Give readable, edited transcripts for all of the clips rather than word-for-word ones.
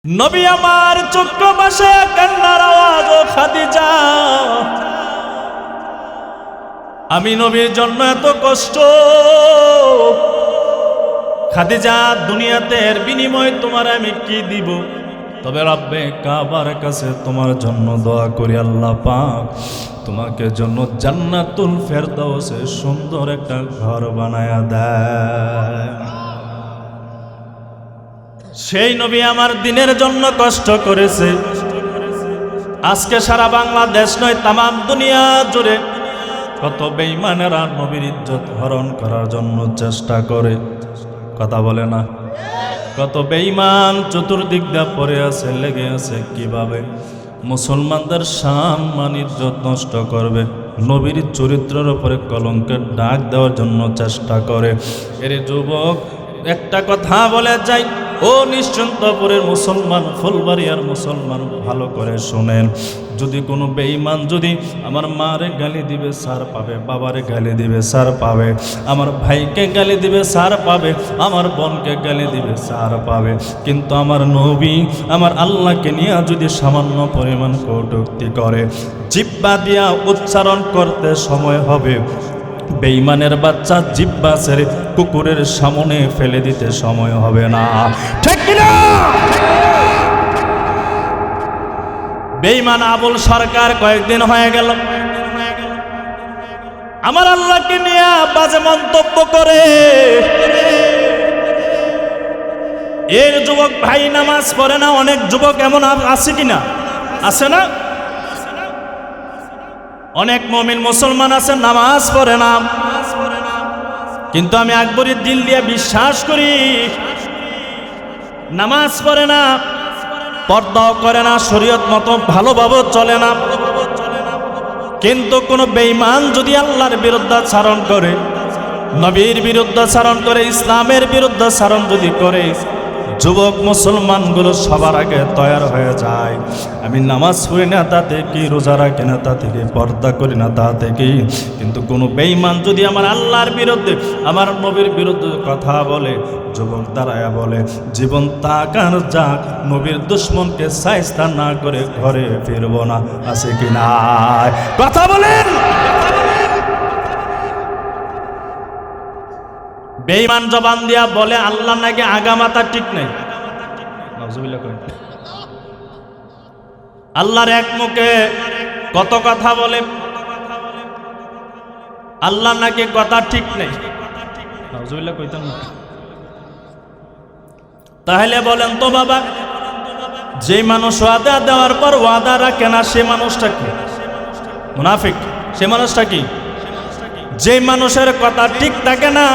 নবী আমার চক্ষু ভাসে কান্নার আওয়াজ, ও খাদিজা আমি নবীর জন্য এত কষ্ট। খাদিজা দুনিয়াতে এর বিনিময়ে তোমার আমি কি দিব? তবে রব্বে কাবার কাছে তোমার জন্য দোয়া করি, আল্লাহ পাক তোমাকে জন্য জান্নাতুল ফেরদাউসে সুন্দর একটা ঘর বানায়া দেয়। সেই নবী আমার দিনের জন্য কষ্ট করেছে। আজকে সারা বাংলাদেশ নয়, তামাম দুনিয়া জুড়ে কত বেঈমানেরা নবীর ইজ্জত হরণ করার জন্য চেষ্টা করে, কথা বলে না? কত বেঈমান চতুর্দিক দিয়ে পড়ে আছে, লেগে আছে কিভাবে মুসলমানদের সম্মান ইজ্জত নষ্ট করবে, নবীর চরিত্রের উপরে কলঙ্কের দাগ দেওয়ার জন্য চেষ্টা করে। এর যুবক একটা কথা বলে যাই, ও নিশ্চিন্তপুরের মুসলমান, ফুলবাড়িয়ার মুসলমান, ভালো করে শোনেন। যদি কোনো বেঈমান যদি আমার মারে গালি দিবে সার পাবে, বাবারে গালি দিবে সার পাবে, আমার ভাইকে গালি দিবে সার পাবে, আমার বোনকে গালি দিবে সার পাবে, কিন্তু আমার নবী আমার আল্লাহকে নিয়ে যদি সামান্য পরিমাণ কটূক্তি করে, জিহ্বা দিয়া উচ্চারণ করতে সময় হবে, বেঈমানের বাচ্চা জিহ্বা ছেড়ে কুকুরের সামনে ফেলে দিতে সময় হবে না, ঠিক কিনা? বেঈমান আবুল সরকার কয়েকদিন হয়ে গেল আমার আল্লাহকে নিয়ে বাজে মন্তব্য করে। এর যুবক ভাই নামাজ পড়ে না, অনেক যুবক এমন আছে কিনা? আছে না? অনেক মুমিন মুসলমান আছে নামাজ পড়ে না, কিন্তু আমি আকবরের দিল দিয়ে বিশ্বাস করি নামাজ পড়ে না, পর্দাও করে না, শরীয়ত মতো ভালোভাবে চলে না, কিন্তু কোন বেঈমান যদি আল্লাহর বিরুদ্ধাচরণ করে, নবীর বিরুদ্ধাচরণ করে, ইসলামের বিরুদ্ধাচরণ যদি করে, যুবক মুসলমানগুলো সবার আগে তৈরি হয়ে যায়। আমি নামাজ পড়ি না তাতে কি, রোজা রাখি না তাতে কি, পর্দা করি না তাতে কি, কিন্তু কোনো বেঈমান যদি আমার আল্লাহর বিরুদ্ধে, আমার নবীর বিরুদ্ধে কথা বলে, যুবক দাঁড়ায়া বলে জীবন তাকার যাক, নবীর দুশ্মনকে শায়েস্তা না করে ঘরে ফিরব না। আছে কি না? কথা বলেন। বেঈমান জবান দিয়া বলে আল্লাহ নাকি আগামাতা ঠিক নেই। আল্লাহর এক মুখে কত কথা বলে, আল্লাহ নাকি কথা ঠিক নেই। তাহলে বলেন তো বাবা, যে মানুষ ওয়াদা দেওয়ার পর ওয়াদা রাখে না, সে মানুষটা কি? মুনাফিক। সে মানুষটা কি? যে মানুষের কথা ঠিক থাকে না,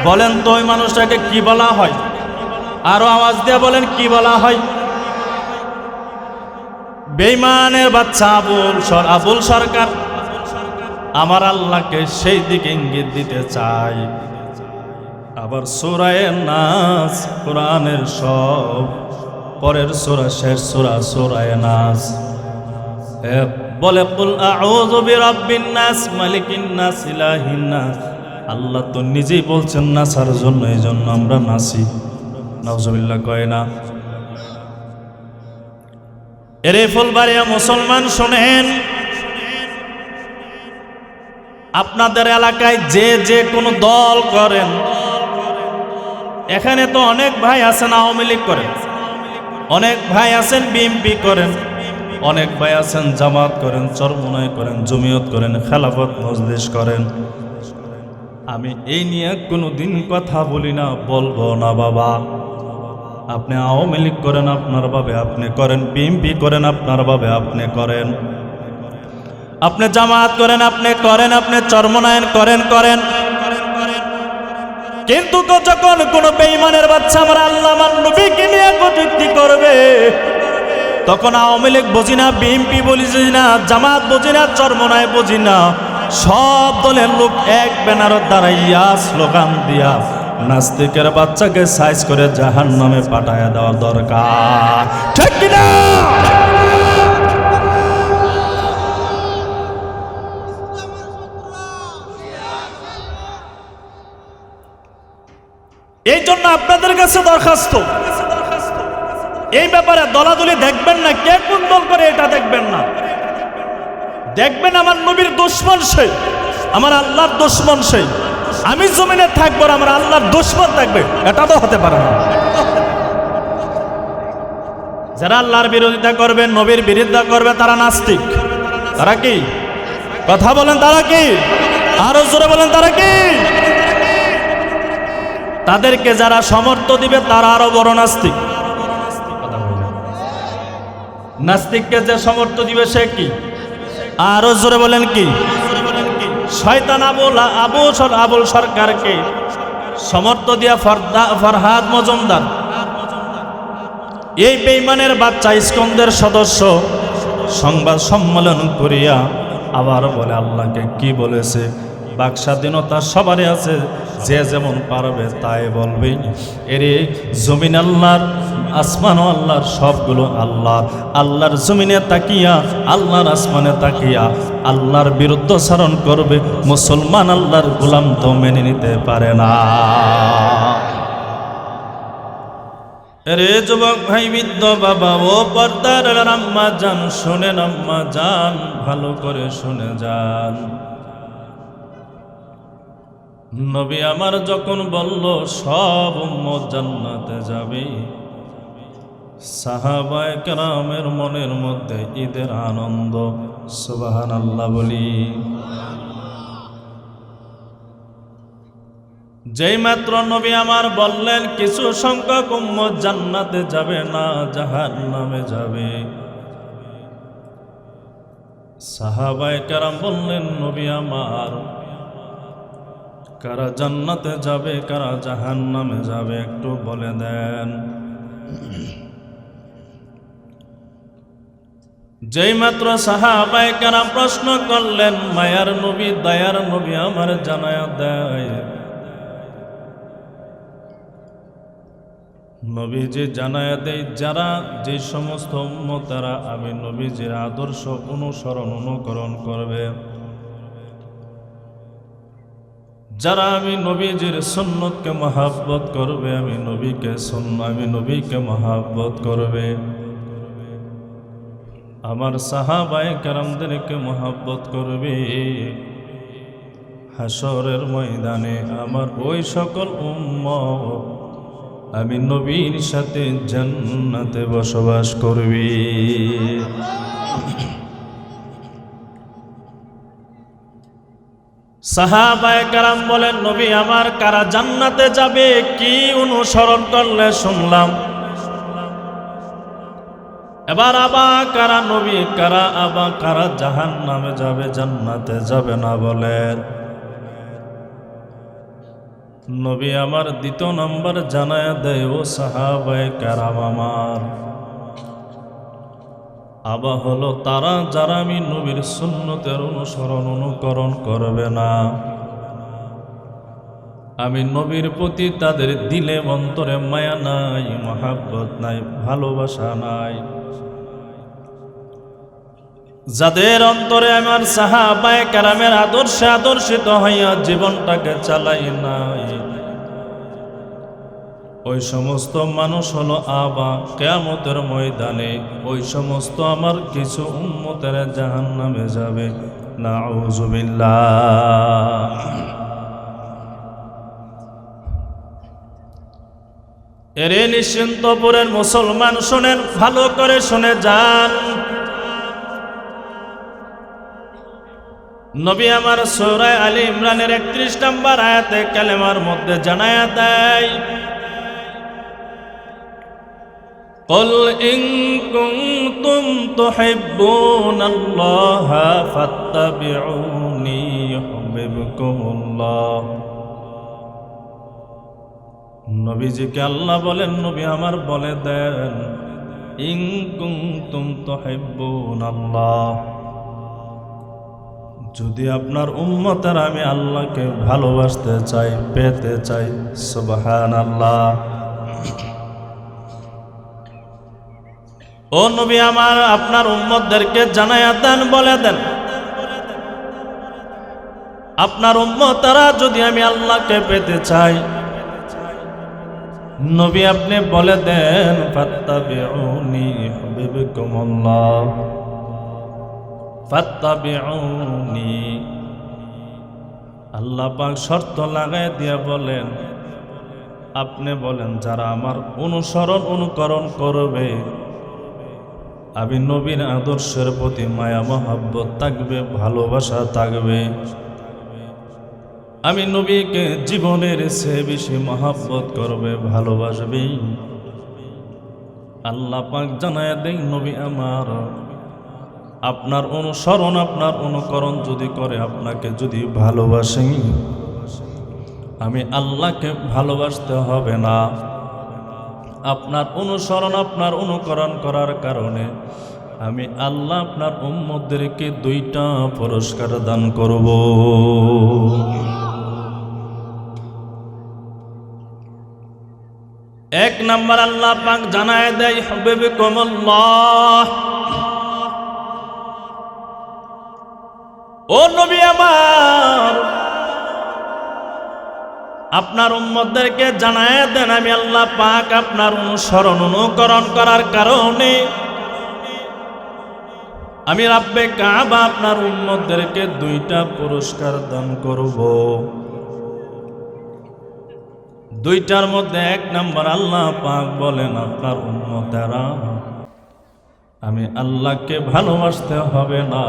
বলেন তো ওই মানুষটাকে কি বলা হয়? আরো আওয়াজ দিয়ে বলেন কি বলা হয়? বেঈমানের বাচ্চা আবুল সরকার আমার আল্লাহকে সেই দিকে ইঙ্গিত দিতে চাই। আবার সূরা নাস, কোরআনের সব পরের সূরা, শেষ সূরা সূরা নাস, বলে কুল আউযু বিরাব্বিন নাস, মালিকিন নাস, ইলাহিন নাস। আল্লাহ তো নিজেই বলছেন নাসার জন্য, এই জন্য আমরা নাসি। নাউজুবিল্লাহ কয় না? এরে ফুলবাড়িয়া মুসলমান শোনেন, আপনাদের এলাকায় যে যে কোনো দল করেন, এখানে তো অনেক ভাই আছেন আওয়ামী লীগ করেন, অনেক ভাই আছেন বিএনপি করেন, অনেক ভাই আছেন জামাত করেন, চরমোনাই করেন, জমিয়ত করেন, খেলাফত মজলিস করেন। আমি এই নিয়ে কোনোদিন কথা বলি না, বলবো না বাবা। আপনি আওয়ামী লীগ করেন আপনার ভাবে আপনি করেন, বিএনপি করেন আপনার ভাবে আপনি করেন, আপনি জামাত করেন আপনি করেন, আপনি চরমোনায়ন করেন, কিন্তু যখন কোনো বেঈমানের বাচ্চা আমার আল্লাহ আমার নবীকে নিয়ে কটূক্তি করবে, তখন আওয়ামী লীগ বুঝি না, বিএনপি বুঝি না, জামাত বুঝি না, চরমোনায় বুঝি না, সব দলের লোক এক ব্যানার দাঁড়াইয়া স্লোগান দিয়া নাস্তিকের বাচ্চাকে সাইজ করে জাহান্নামে পাঠায়া দেওয়া দরকার, ঠিক কিনা? এই জন্য আপনাদের কাছে দরখাস্ত, এই ব্যাপারে দলাদলি দেখবেন না, কে কোন দল করে এটা দেখবেন না। দেখবেন আমার নবীর দুশমন সেই, আমার আল্লাহর দুশমন সেই। আমি জমিনে থাকবো আর আমার আল্লাহর দুশমন থাকবে, এটা তো হতে পারে না। যারা আল্লাহর বিরোধিতা করবে, নবীর বিরোধিতা করবে, তারা নাস্তিক। তারা কি? কথা বলেন, তারা কি? আরো জোরে বলেন, তারা কি? তাদেরকে যারা সমর্থ দিবে তারা আরো বড় নাস্তিক। নাস্তিককে যে সমর্থ দিবে সে কি? আরো জোরে বলেন কি? শয়তান আবুল সরকারকে সমর্থ দিয়া ফরহাদ মজুমদার, এই বেঈমানের বাচ্চা ইস্কন্দের সদস্য, সংবাদ সম্মেলন করিয়া আবার বলে আল্লাহকে কি বলেছে? বাক স্বাধীনতা সবারই আছে, যে যেমন পারবে তাই বলবে। এরে জমিন আল্লাহর, আসমান আল্লাহর, সবগুলো আল্লাহর। আল্লাহর জমিনে তাকিয়া, আল্লাহর আসমানে তাকিয়া আল্লাহর বিরুদ্ধাচরণ করবে মুসলমান আল্লাহর গোলাম তো মেনে নিতে পারে না। রে যুবক ভাই, বৃদ্ধ বাবা, ও পর্দার আম্মা জান, শোনেন আম্মা জান, ভালো করে শুনে যান। নবী আমার যখন বলল সব উম্মত জান্নাতে যাবে, সাহাবায়ে কেরামের মনের মধ্যে ঈদের আনন্দ। সুবহানাল্লাহ বলি। যেই মাত্র নবী আমার বললেন কিছু সংখ্যক উম্মত জান্নাতে যাবে না, জাহান্নামে যাবে, সাহাবায়ে কেরাম বললেন নবী আমার, কারা জান্নাতে যাবে, কারা জাহান্নামে যাবে একটু বলে দেন। যেই মাত্র সাহাবায়ে কেরাম প্রশ্ন করলেন, মায়ার নবী, দয়ার নবী আমার জানায়া দেয়। নবীজি জানায়া দেয়, যারা যে সমস্ত উম্মতেরা আমি নবীজির আদর্শ অনুকরণ করবে, যারা আমি নবীজির সুন্নতকে মহাব্বত করবে, আমি নবীকে মহাব্বত করবে, আমার সাহাবায়ে কেরামদেরকে মহাব্বত করবে, হাসরের ময়দানে আমার ওই সকল উম্মত আমি নবীর সাথে জান্নাতে বসবাস করবে। সাহাবায়ে কেরাম বলেন, নবী আমার, কারা জান্নাতে যাবে কি অনুসরণ করলে শুনলাম। এবার কারা নবী, কারা জাহান্নামে যাবে, জান্নাতে যাবে না বলেন। নবী আমার দ্বিতীয় নম্বর জানায় দেয়, ও সাহাবায়ে কেরাম আমার, হলো তারা যারা আমি নবীর সুন্নতের অনুকরণ করবে না, আমি নবীর প্রতি তাদের দিলে অন্তরে মায়া নাই, মহাব্বত নাই, ভালোবাসা নাই, যাদের অন্তরে আমার সাহাবায়ে কেরামের আদর্শে আদর্শিত হইয়া জীবনটাকে চালাই নাই, ওই সমস্ত মানুষ হলো কিয়ামতের ময়দানে ওই সমস্ত আমার কিছু উম্মতের জাহান্নামে যাবে। নাউযুবিল্লাহ। এরে নিশ্চিন্তপুরের মুসলমান শুনেন, ভালো করে শুনে যান। নবী আমার সূরা আলী ইমরানের 31 নম্বর আয়াতে কালেমার মধ্যে জানায়া দেয়, قل إن كنتم تحبون الله فاتبعوني يحببكم الله। নবীজিকে আল্লাহ বলেন, নবী আমার বলে দেন, ইন কুনতুম তুহিব্বুনাল্লাহ, যদি আপনার উম্মতের আমি আল্লাহকে ভালোবাসতে চাই, পেতে চাই, সুবহানাল্লাহ। ও নবী আমার, আপনার উম্মতদেরকে জানায়া দেন, বলে দেন, আপনার উম্মতরা যদি আমি আল্লাহকে পেতে চাই, নবী আপনি বলে দেন ফাত্তাবিউনি ইউহিব্বুকুমুল্লাহ, ফাত্তাবিউনি। আল্লাহ পাক শর্ত লাগায় দিয়া বলেন, আপনি বলেন যারা আমার অনুসরণ অনুকরণ করবে, আমি নবীর আদর্শের প্রতি মায়া মহাব্বত থাকবে, ভালোবাসা থাকবে, আমি নবীকে জীবনের চেয়ে বেশি মহাব্বত করবে, ভালোবাসবে। আল্লাহ পাক জানায় দেন নবী আমার, আপনার অনুসরণ আপনার অনুকরণ যদি করে, আপনাকে যদি ভালোবাসে, আমি আল্লাহকে ভালোবাসতে হবে না। আপনার অনুসরণ আপনার অনুকরণ করার কারণে আমি আল্লাহ আপনার উম্মতদেরকে 2টা পুরস্কার দান করব। এক নাম্বার আল্লাহ পাক জানায় দেয় হাবিবুকুমুল্লাহ, ও নবী আমার, আপনার উম্মতদেরকে জানায় দেন আমি আল্লাহ পাক আপনার অনুসরণ অনুকরণ করার কারণে আমি রাব্বে কাবা আপনার উম্মতদেরকে 2টা পুরস্কার দান করব। 2টার মধ্যে 1 নাম্বার আল্লাহ পাক বলেন, আপনার উম্মতেরা আমি আল্লাহকে ভালোবাসতে হবে না,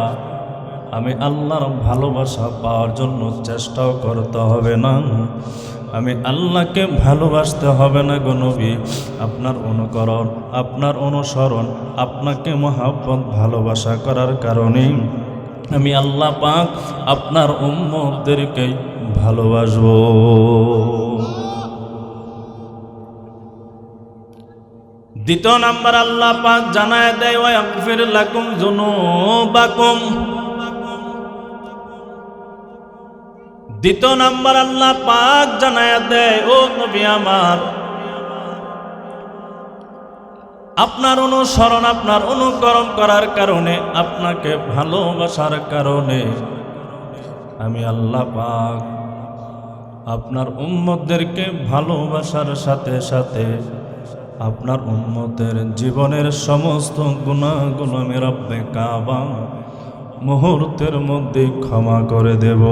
আমি আল্লাহর ভালোবাসা পাওয়ার জন্য চেষ্টাও করতে হবে না, আমি আল্লাহকে ভালোবাসতে হবে না গো নবী। আপনার অনুকরণ আপনার অনুসরণ আপনাকে মহাব্বত ভালোবাসা করার কারণে আমি আল্লাহ পাক আপনার উম্মতদেরকে ভালোবাসবো। দ্বিতীয় নাম্বার আল্লাহ পাক জানায় দেয় ওয়া ইয়াগফির লাকুম যুনুবাকুম। দ্বিতীয় নাম্বার আল্লাহ পাক জানায় দেয়, ও নবী আমার, আপনার অনুসরণ আপনার অনুকরণ করার কারণে আপনাকে ভালোবাসার কারণে আমি আল্লাহ পাক আপনার উম্মতদেরকে ভালোবাসার সাথে সাথে আপনার উম্মতের জীবনের সমস্ত গুনাহগুলো আমি রাব্বে কাবা মুহূর্তের মধ্যে ক্ষমা করে দেব।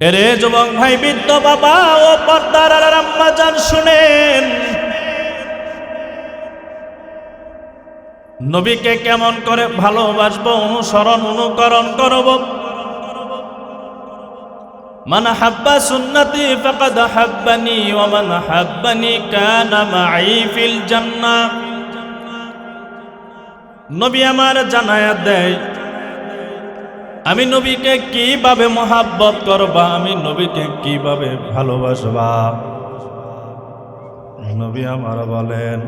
এরে যুবক ভাই, বৃদ্ধ বাবা ও পর্দার আম্মা জান, শুনেন নবীকে কেমন করে ভালোবাসবো, অনুসরণ অনুকরণ করব। মান হাব্বা সুন্নতি ফাকাদ হাব্বানি ওয়া মান হাব্বানি কানা মাই ফিল জান্নাহ। নবী আমার জানায়া দেয় আমি নবীকে কিভাবে মহাব্বত করবা, আমি নবীকে কিভাবে ভালোবাসবা। নবী আমার বলেন,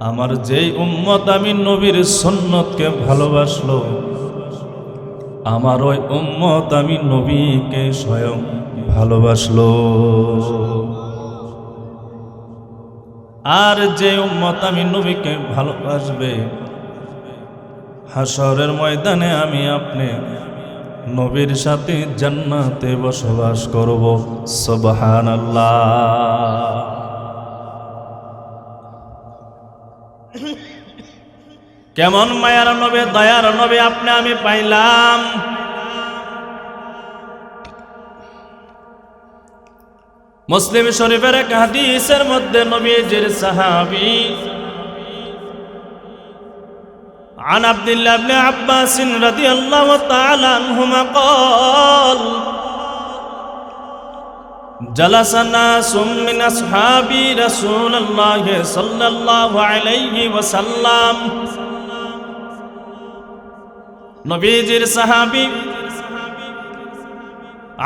আমার যেই উম্মত আমি নবীর সুন্নতকে ভালোবাসলো, আমার ওই উম্মত আমি নবীকে স্বয়ং ভালোবাসলো। আর যে উম্মত আমি নবীকে ভালোবাসবে, হাশরের ময়দানে আমি আপনি নবীর সাথে জান্নাতে বসবাস করব। সুবহানাল্লাহ। কেমন মায়ার নবী, দয়ার নবী আপনি আমি পাইলাম। মুসলিম শরীফের এক হাদিসের মধ্যে নবীজির সাহাবী عن عبد الله بن عباس رضي الله تعالى عنهما قال جلس ناس من أصحاب رسول الله صلى الله عليه وسلم। নবীজির সাহাবী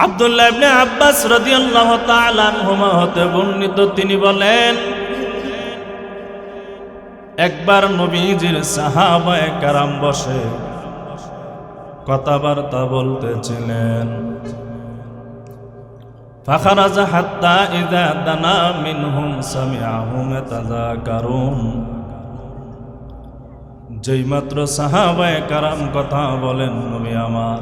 আব্দুল্লাহ ইবনে আব্বাস রাদিয়াল্লাহু তাআলা আনহুমা হতে বর্ণিত, তিনি বলেন, একবার নবীজির সাহাবায়ে কেরাম বসে কথাবার্তা বলতেছিলেন। ফাখারাজা হাত্তা ইযা দানা মিনহুম সামিআহুম ইয়াতাযাকারুন। যেই মাত্র সাহাবায়ে কেরাম কথা বলেন, নবী আমার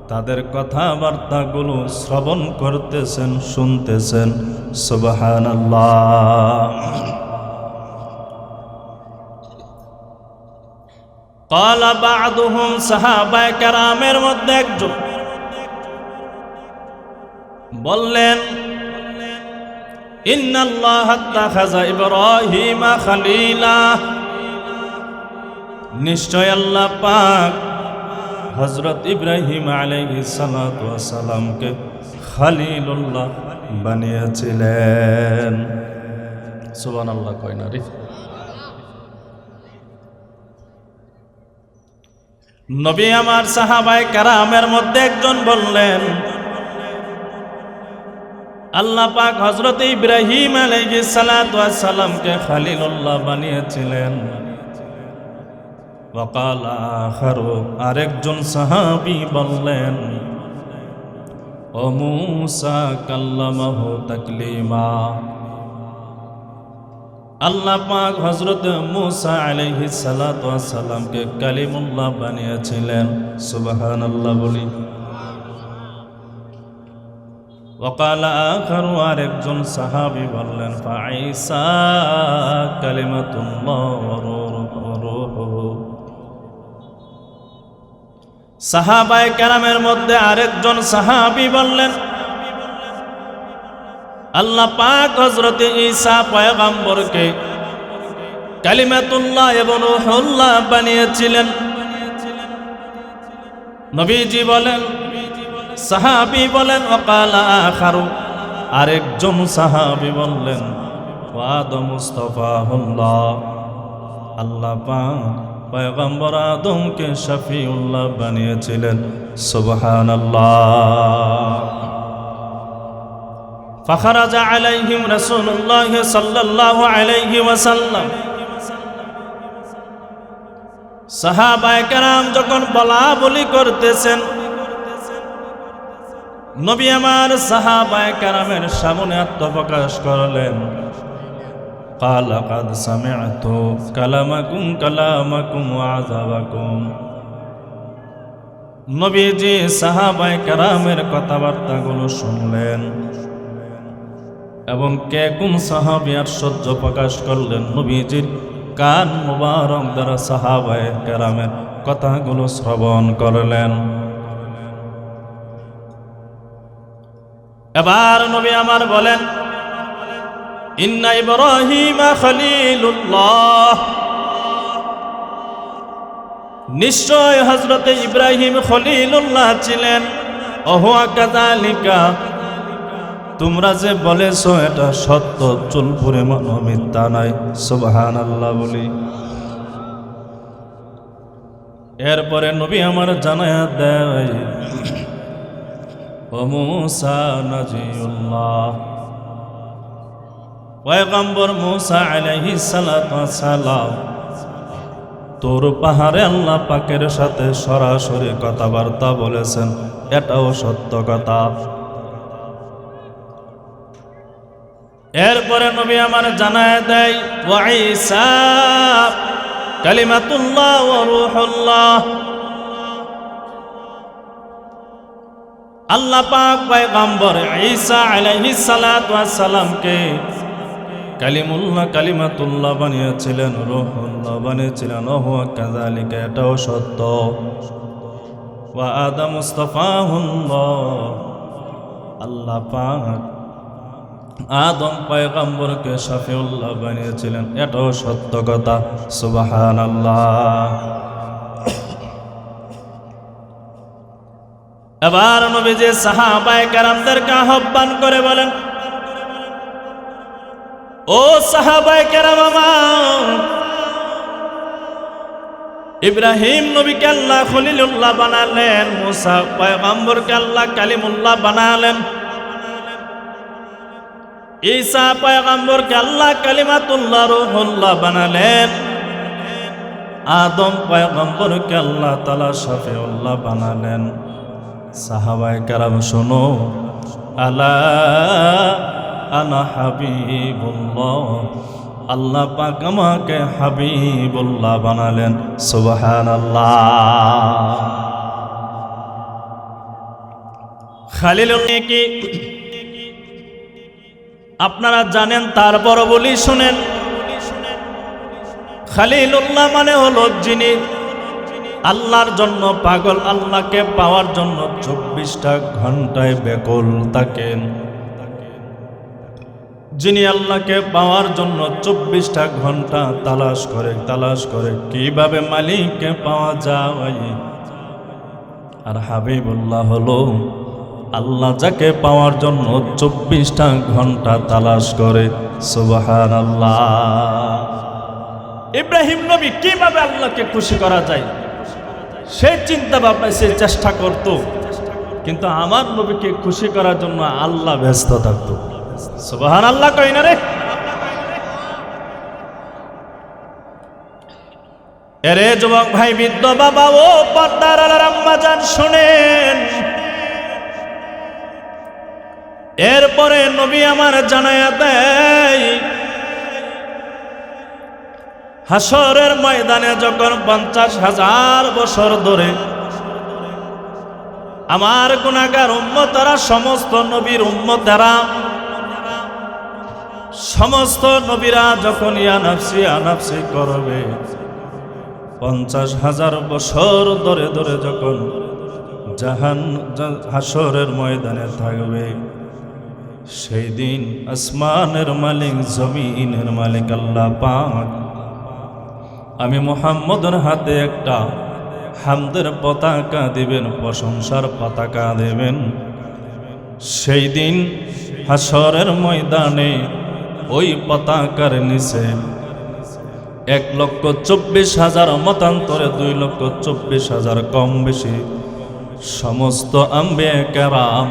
তাদের কথাবার্তাগুলো শ্রবণ করতেছেন, শুনতেছেন। সুবহানাল্লাহ। ক্বালা বা'দুহুম, সাহাবায়ে কেরামের মধ্যে একজন বললেন, ইন্নাল্লাহা আত্তাখাযা ইব্রাহিমা খলীলা, নিশ্চয় আল্লাহ পাক হযরত ইব্রাহিম আলাইহিস সালাতু ওয়াস সালামকে খলীলুল্লাহ বানিয়েছিলেন। সুবহানাল্লাহ কয় না রে। নবী আমার সাহাবায়ে কেরামের মধ্যে একজন বললেন, আল্লাহ পাক হযরত ইব্রাহিম আলাইহিস সালাতু ওয়াস সালামকে খলীলুল্লাহ বানিয়েছিলেন। ওয়াকাল আখারু, আরেকজন সাহাবী বললেন, ও মূসা কাল্লামাহু তাকলিমা, আল্লাহ পাক হযরত মূসা আলাইহিস সালাতু ওয়াস সালামকে কালিমুল্লাহ বানিয়েছিলেন। সুবহানাল্লাহ বলি। ওয়াকাল আখারু, আরেকজন সাহাবী বললেন, ফাঈসা কালিমাতুল্লাহ ওয়া রূহুহু। সাহাবায়ে কেরামের মধ্যে আরেকজন সাহাবী বললেন, আল্লাহ পাক হযরত ঈসা পয়গম্বরকে কালিমাতুল্লাহ এবং রূহুল্লাহ বানিয়েছিলেন। নবীজি বলেন, সাহাবী বলেন, ওয়াকাল আখারু, আরেকজন সাহাবী বললেন, ওয়াদা মুস্তাফাহুল্লাহ, আল্লাহ পাক পয়গম্বর আদমকে শফিউল্লাহ বানিয়েছিলেন। সুবহানাল্লাহ। ফাখরাজা আলাইহিম রাসূলুল্লাহ সাল্লাল্লাহু আলাইহি ওয়াসাল্লাম। সাহাবায়ে কেরাম যখন বলা বলি করতেছেন, নবী আমার সাহাবায়ে কেরামের সামনে আত্মপ্রকাশ করলেন। قال قد سمعت كلامكم وعذابكم, নবীজি সাহাবায়ে কেরামের কথাবার্তাগুলো শুনলেন এবং কে কোন সাহাবী আশ্চর্য প্রকাশ করলেন। নবীজির কান মুবারক দ্বারা সাহাবায়ে কেরামের কথাগুলো শ্রবণ করলেন। এবার নবী আমার বলেন, ইন্না ইব্রাহিমা খলীলুল্লাহ, নিশ্চয় হযরত ইব্রাহিম খলীলুল্লাহ ছিলেন। ওহুয়া কাযালিকা, তোমরা যে বলেছো এটা সত্য, চুল পরিমাণ মিথ্যা নাই। সুবহানাল্লাহ বলি। এরপরে নবী আমার জানায়া দেয়, ও মূসা নাজিউল্লাহ, পয়গম্বর মূসা আলাইহিস সালাতু ওয়াস সালাম তোর পাহাড়ে আল্লাহ পাকের সাথে সরাসরি কথাবার্তা বলেছেন, এটাও সত্য কথা। এরপরে নবী আমার জানায় দেয়, ওয়া ঈসা কালিমাতুল্লাহ ওয়া রূহুল্লাহ, আল্লাহ পাক পয়গম্বর ঈসা আলাইহিস সালাতু ওয়াস সালামকে কালিমাতুল্লাহ বানিয়েছিলেন, রূহুল্লাহ বানিয়েছিলেন। ওহুয়া কাযালিকা, এটাও সত্য। ওয়া আদম মুস্তাফাহুল্লাহ, আল্লাহ পাক আদম পয়গম্বরকে শফিউল্লাহ বানিয়েছিলেন, এটাও সত্য কথা। সুবহানাল্লাহ। এবার নবীজি সাহাবায়ে কেরামদেরকে আহ্বান করে বলেন, ও সাহাবায়ে কেরাম আমার, ইব্রাহিম নবীকে আল্লাহ খলীলুল্লাহ বানালেন, মূসা পয়গম্বরকে আল্লাহ কালিমুল্লাহ বানালেন, ঈসা পয়গম্বরকে আল্লাহ কালিমাতুল্লাহ রূহুল্লাহ বানালেন, আদম পয়গম্বরকে আল্লাহ তাআলা শফিউল্লাহ বানালেন। সাহাবায়ে কেরাম শোনো, আলা আনা হাবিবুল্লাহ, আল্লাহ পাক আমাকে হাবিবুল্লাহ বানালেন। সুবহানাল্লাহ। খালিলুল্লাহ কি আপনারা জানেন? তারপর বলি শুনেন। খালিলুল্লাহ মানে হলো যিনি আল্লাহর জন্য পাগল, আল্লাহকে পাওয়ার জন্য 24টা ঘন্টায় ব্যাকুল থাকেন। যিনি আল্লাহকে পাওয়ার জন্য 24টা ঘন্টা তালাশ করে কিভাবে মালিককে পাওয়া যায়। আর হাবিবুল্লাহ হলো আল্লাহ যাকে পাওয়ার জন্য 24টা ঘন্টা তালাশ করে। সুবহানাল্লাহ। ইব্রাহিম নবী কিভাবে আল্লাহকে খুশি করা যায় সেই চিন্তা ভাবনা সে চেষ্টা করত, কিন্তু আমার নবীকে খুশি করার জন্য আল্লাহ ব্যস্ত থাকত। সুবহানাল্লাহ কই না রে? এরে যুবক ভাই, বৃদ্ধ বাবা ও পর্দার আম্মা জান শুনেন। এরপরে নবী আমার জানায়া দেয়, হাসরের ময়দানে যখন 50,000 বছর ধরে আমার গুনাহগার উম্মতেরা, সমস্ত নবীর উম্মতেরা, সমস্ত নবীরা যখন ইয়া নাফসি করবে, 50,000 বছর ধরে যখন হাসরের ময়দানে থাকবে, সেই দিন আসমানের মালিক, জমিনের মালিক আল্লাহ পাক আমি মুহাম্মদের হাতে একটা হামদের পতাকা দিবেন, প্রশংসার পতাকা দেবেন। সেই দিন হাসরের ময়দানে ওই পতাকার নিচে 1,24,000 মতান্তরে 2,24,000 কম বেশি সমস্ত আম্বিয়া কেরাম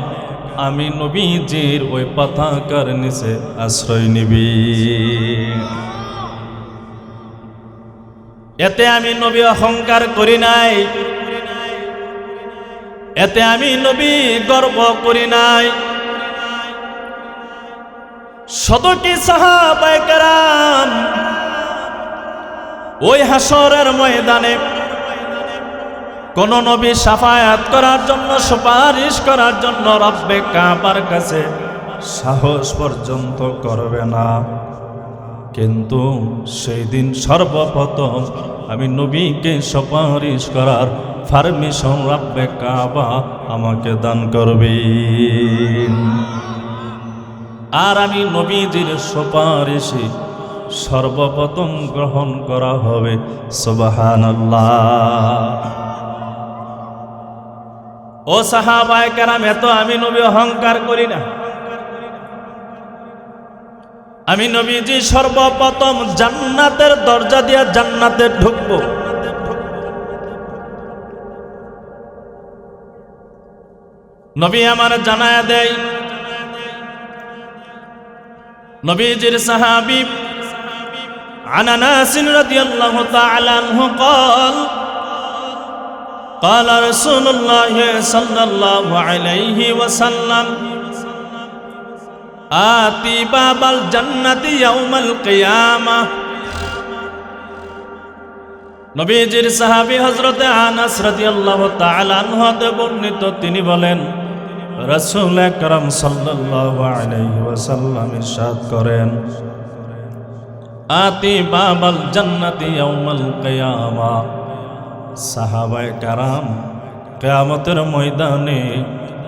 আমি নবীজির ওই পতাকার নিচে আশ্রয় নিবি। এতে আমি নবী অহংকার করি নাই, এতে আমি নবী গর্ব করি নাই। শতকি সাহাবায়ে কেরাম ওই হাসরের ময়দানে কোন নবী শাফায়াত করার জন্য, সুপারিশ করার জন্য রব্বে কাবার কাছে সাহস পর্যন্ত করবে না, কিন্তু সেই দিন সর্বপ্রথম আমি নবীকে সুপারিশ করার পারমিশন রব্বে কাবা আমাকে দান করবে। আর আমি নবীজির সুপারিশই সর্বপ্রথম গ্রহণ করা হবে। সুবহানাল্লাহ। ও সাহাবায়ে কেরাম, এত আমি নবী অহংকার করি না। আমি নবীজি সর্বপ্রথম জান্নাতের দরজা দিয়ে জান্নাতে ঢুকব। নবী আমার জানায়া দেয়, নবীজির সাহাবী আনাস রাদিয়াল্লাহু তাআলা আনহু قال قال رسول الله صلى الله عليه وسلم آتي باب الجنة يوم القيامة। নবীজির সাহাবী হযরত আনাস রাদিয়াল্লাহু তাআলা আনহু হতে বর্ণিত, তিনি বলেন রাসূল আকরাম সাল্লাল্লাহু আলাইহি ওয়াসাল্লাম ইরশাদ করেন, আতি বাবাল জান্নাতি ইয়াউমাল কিয়ামা। সাহাবায়ে কেরাম, কিয়ামতের ময়দানে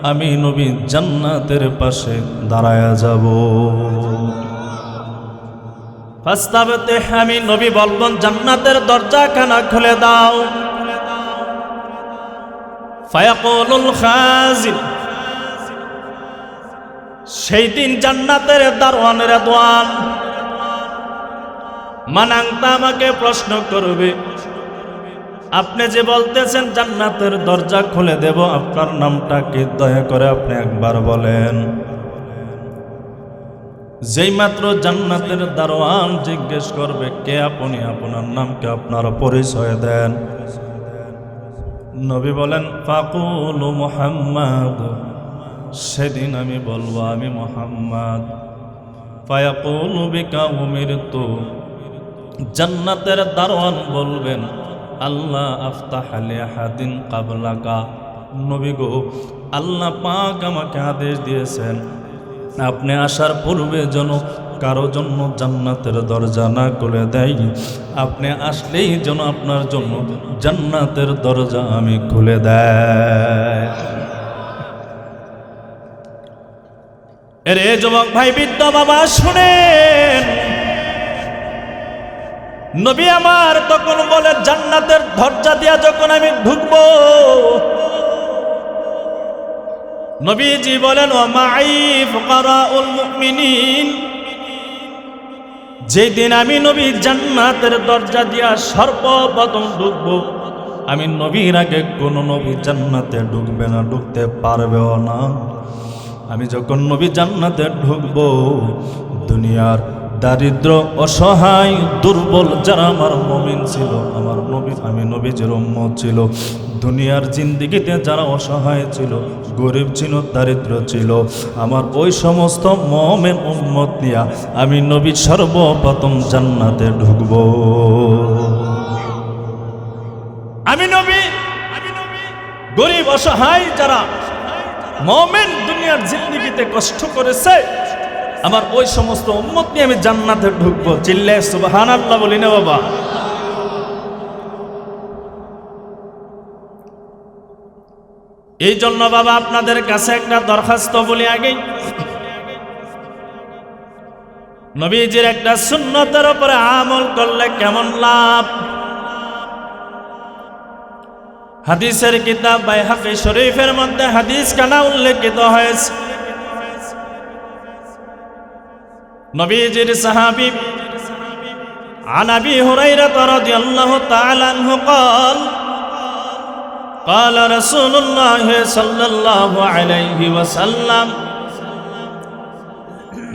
আমি নবী জান্নাতের পাশে দাঁড়ায়া যাব। ফাস্তাবতিহ, আমি নবী বলবেন জান্নাতের দরজাখানা খুলে দাও। ফায়াকুলুল খাজিন, সেই দিন জান্নাতের দারওয়ানের দোয়ান মানাংতা আমাকে প্রশ্ন করবে, আপনি যে বলতেছেন জান্নাতের দরজা খুলে দেব, আপনার নামটা কি দয়া করে আপনি একবার বলেন। যেই মাত্র জান্নাতের দারওয়ান জিজ্ঞেস করবে কে আপনি, আপনার নাম কি, আপনার পরিচয় দেন। নবী বলেন ফাকুলু মুহাম্মদ, সেদিন আমি বলবো আমি মুহাম্মদ। ফায়াকুলু বিকা উমিরতু, জান্নাতের দারওয়ান বলবেন আল্লাহ আফতাহ লি আহাদিন ক্বাবলাকা, নবী গো আল্লাহ পাক আমাকে আদেশ দিয়েছেন আপনি আসার পূর্বে যেন কারো জন্য জান্নাতের দরজা না খুলে দেয়, আপনি আসলেই যেন আপনার জন্য জান্নাতের দরজা আমি খুলে দেয়। এরে যুবক ভাই, বৃদ্ধ বাবা, শুনেন, নবী আমার তখন বলে জান্নাতের দরজা দিয়া যখন আমি ঢুকবো, নবীজি বলেন ওয়া মাই ফুকারাউল মুমিনিন, যেদিন আমি নবী জান্নাতের দরজা দিয়া সর্বপ্রথম ঢুকবো, আমি নবীর আগে কোনো নবী জান্নাতে ঢুকবে না, ঢুকতে পারবেও না। আমি যখন নবী জান্নাতে ঢুকবো, দুনিয়ার দারিদ্র, অসহায়, দুর্বল যারা আমার মুমিন ছিল, আমার নবী, আমি নবীজির উম্মত ছিল, দুনিয়ার জিন্দেগিতে যারা অসহায় ছিল, গরিব ছিল, দারিদ্র ছিল, আমার ওই সমস্ত মুমিন উম্মত নিয়া আমি নবী সর্বপ্রথম জান্নাতে ঢুকবো। আমি নবী গরিব অসহায় যারা মুমিন দুনিয়ার জিন্দেগিতে কষ্ট করেছে, আমার ওই সমস্ত উম্মত নিয়ে আমি জান্নাতে ঢুকবো। চিল্লায়ে সুবহানাল্লাহ বলি না বাবা? এই জন্য বাবা আপনাদের কাছে একটা দরখাস্ত বলি আগেই, নবীজির একটা সুন্নতের উপরে আমল করলে কেমন লাভ। হাদিসের কিতাব বাইহাকি শরীফের মধ্যে হাদিস কানা উল্লেখিত হয়েছে, নবীজির সাহাবী عن أبي هريرة رضي الله تعالى عنه قال قال رسول الله صلى الله عليه وسلم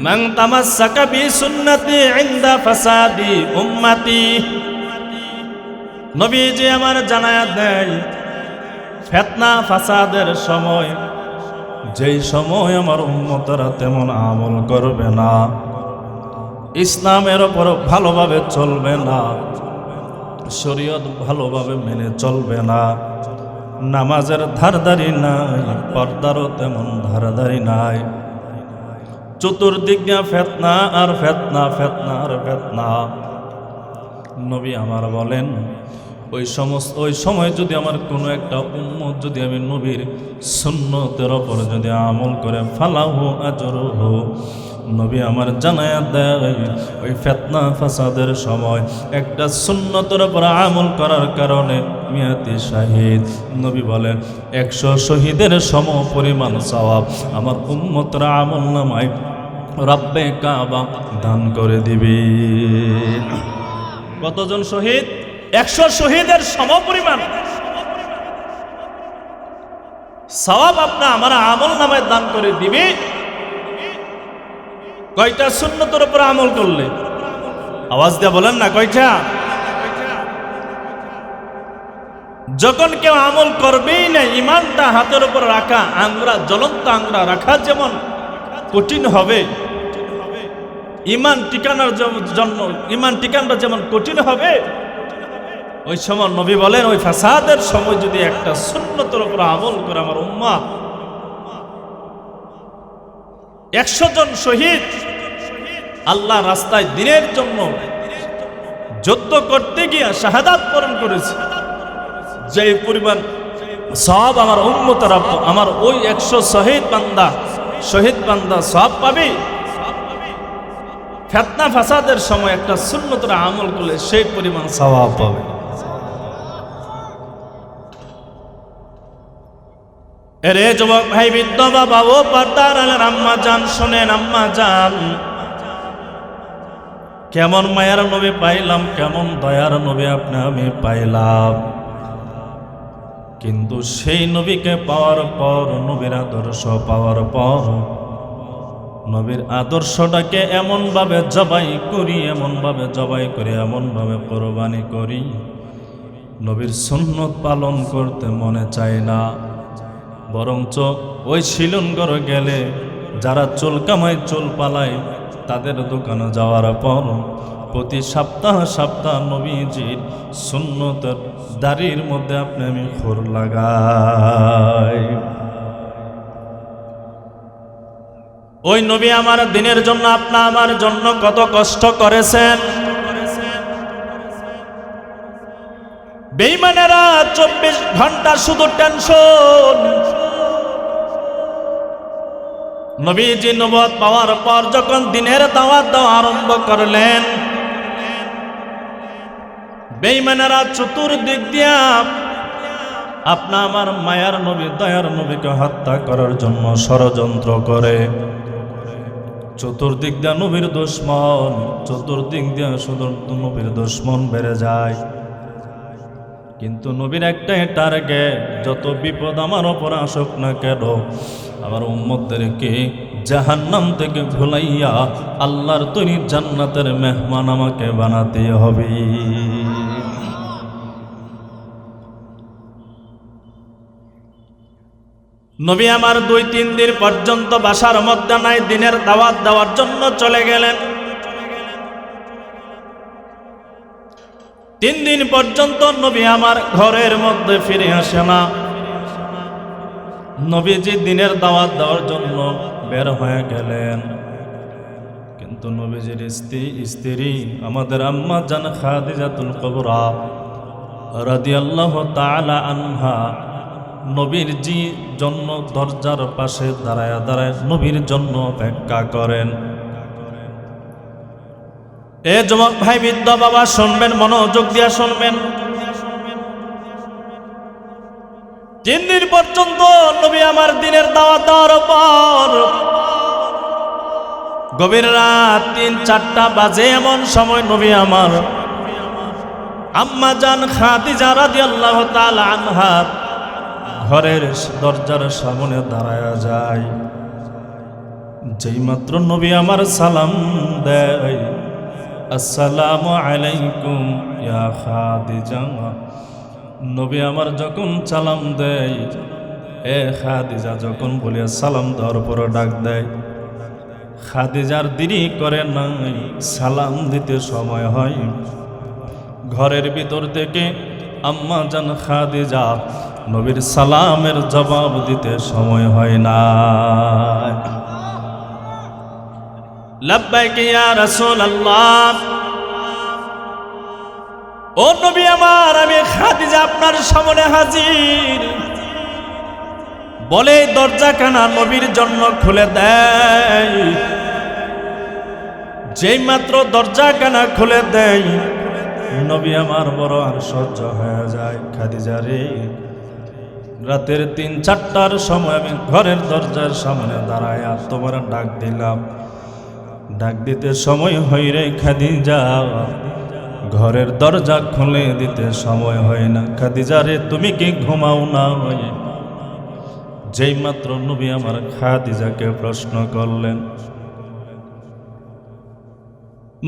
من تمسك بسنتي عند فساد أمتي, নবীজি আমার জানায়া দেয় ফিতনা ফাসাদের সময়, যেই সময় আমার উম্মতরা তেমন আমল করবে না, ইসলামের ওপর ভালোভাবে চলবে না, শরীয়ত ভালোভাবে মেনে চলবে না, নামাজের ধারদারি নাই, পর্দারও তেমন ধারদারি নাই, চতুর্দিকে ফিতনা আর ফিতনা, ফিতনা আর ফিতনা। নবী আমার বলেন ওই সময় যদি আমার কোনো একটা উম্মত যদি আমি নবীর সুন্নতের ওপর যদি আমল করে ফালাহু আজরুহু, নবী আমার জানায়া দেয় ওই ফিতনা ফাসাদের সময় একটা সুন্নতের উপর আমল করার কারণে মিয়াতি শাহিদ, নবী বলেন 100 শহীদের সম পরিমাণ সওয়াব আমার উম্মতরা আমল নামায় রব্বে কাবা দান করে দিবে। কতজন শহীদ? 100 শহীদের সমপরিমাণ সওয়াব আপনি আমার আমল নামায় দান করে দিবে। কয়টা সুন্নতের উপর আমল করলে? আওয়াজ দিয়ে বলেন না কয়টা? যখন কেউ আমল করবেই না, ইমানটা হাতের উপর রাখা, আঙ্গুরা জ্বলন্ত আঙ্গুরা রাখা যেমন কঠিন হবে, ইমান টিকানোর জন্য ইমান টিকানোর যেমন কঠিন হবে, ওই সময় নবী বলেন ওই ফাসাদের সময় যদি একটা সুন্নতের উপর আমল করে আমার উম্মাহ 100 জন শহীদ আল্লাহ রাস্তায় দিনের জন্য যুদ্ধ করতে গিয়ে শাহাদাত বরণ করেছে, যে পরিমাণ সওয়াব আমার উম্মতরা আমার ওই 100 শহীদ বান্দা সওয়াব পাবে, ফিতনা ফাসাদের সময় একটা সুন্নতের আমল করলে সেই পরিমাণ সওয়াব পাবে। এরে যুবক ভাই, বৃদ্ধ বাবা, ও পর্দার আলের আম্মা জান, শোনেন আম্মা জান, কেমন মায়ার নবী পাইলাম, কেমন দয়ার নবী আপনি আমি পাইলাম, কিন্তু সেই নবীকে পাওয়ার পর, নবীর আদর্শ পাওয়ার পর, নবীর আদর্শটাকে এমনভাবে জবাই করি, এমনভাবে কোরবানি করি, নবীর সুন্নত পালন করতে মনে চায় না। বরঞ্চ ওই শিলনগর গেলে যারা চুল কামায়, চুল পালায়, তাদের দোকানে যাওয়ার পর প্রতি সপ্তাহ নবীজির সুন্নতের দাড়ির মধ্যে আপনি আমি খোর লাগাই। ওই নবী আমার দিনের জন্য আপনা আমার জন্য কত কষ্ট করেছেন। বেঈমানেরা 24 ঘন্টা শুধু টেনশন। নবীজি নবুয়ত পাওয়ার পর যখন দিনের দাওয়াত দেওয়া আরম্ভ করলেন, বেঈমানেরা চতুর্দিক দিয়া আপনা আমার মায়ার নবী দয়ার নবীকে হত্যা করার জন্য ষড়যন্ত্র করে। চতুর্দিক দিয়া নবীর দুশমন, চতুর্দিক দিয়া শুধু নবীর দুশমন বেড়ে যায়। কিন্তু নবীর একটাই টার্গেট, যত বিপদ আমার ওপর আসুক না কেন, আমার উম্মতদেরকে জাহান্নাম থেকে ভুলাইয়া আল্লাহর তৈরি জান্নাতের মেহমান আমাকে বানাতে হবে। নবী আমার 2-3 দিন পর্যন্ত বাসার মধ্যে নাই, দিনের দাওয়াত দেওয়ার জন্য চলে গেলেন। 3 দিন পর্যন্ত নবী আমার ঘরের মধ্যে ফিরে আসে না। নবীজি দিনের দাওয়াত দেওয়ার জন্য বের হয়ে গেলেন, কিন্তু নবীজির স্ত্রী আমাদের আম্মা জান খাদিজাতুল কুবরা রাদিয়াল্লাহু তাআলা আনহা নবীর জন্য দরজার পাশে দাঁড়ায় দাঁড়ায় নবীর জন্য অপেক্ষা করেন। এ যুবক ভাই, বৃদ্ধ বাবা, শুনবেন, মনোযোগ দিয়া শুনবেন। 3 দিন পর্যন্ত নবী আমার দিনের দাওয়াত দেওয়ার পর গভীর রাত 3-4টা বাজে এমন সময় নবী আমার আম্মা জান খাদিজা রাদিয়াল্লাহু তাআলা আনহা ঘরের দরজার সামনে দাঁড়ায়া যায়। যেই মাত্র নবী আমার সালাম দেয়, আসসালামু আলাইকুম ইয়া খাদিজা, নবী আমার যখন সালাম দেয়, এ খাদিজা যখন বলিয়া সালাম দেওয়ার পর ডাক দেয়, খাদিজার দেরি করে নাই, সালাম দিতে সময় হয়। ঘরের ভিতর থেকে আম্মা জান খাদিজা নবীর সালামের জবাব দিতে সময় হয় না। লাব্বাইক ইয়া রাসূলুল্লাহ, ও নবী আমার, আমি খাদিজা আপনার সামনে হাজির বলে দরজাখানা নবীর জন্য খুলে দেয়। যেই মাত্র দরজাখানা খুলে দেয়, নবী আমার বড় আশ্চর্য হয়ে যায়। খাদিজা রে, রাতের 3-4টার সময় আমি ঘরের দরজার সামনে দাঁড়ায় তোমার ডাক দিলাম, ডাক দিতে সময় হয় রে খাদিজা, ঘরের দরজা খুলে দিতে সময় হয় না। খাদিজা রে, তুমি কি ঘুমাও না? যেই মাত্র নবী আমার খাদিজাকে প্রশ্ন করলেন,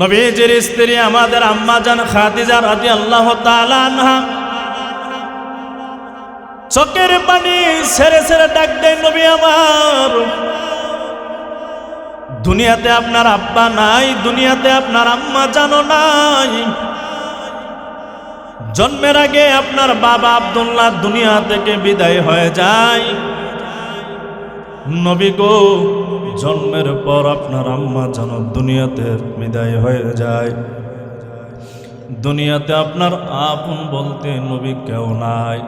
নবীজির স্ত্রী আমাদের আম্মা জান খাদিজা রাদিয়াল্লাহু তাআলা আনহা চোখের পানি ছেড়ে ছেড়ে ডাক দেয়, নবী আমার, দুনিয়াতে আপনার আব্বা নাই, দুনিয়াতে আপনার আম্মা জানো নাই, জন্মের আগে আপনার বাবা আব্দুল্লাহ দুনিয়া থেকে বিদায় হয়ে যায়। নবী গো, জন্মের পর আপনার আম্মা জানো দুনিয়াতে বিদায় হয়ে যায়। দুনিয়াতে আপনার আপন বলতে নবী কেউ নাই।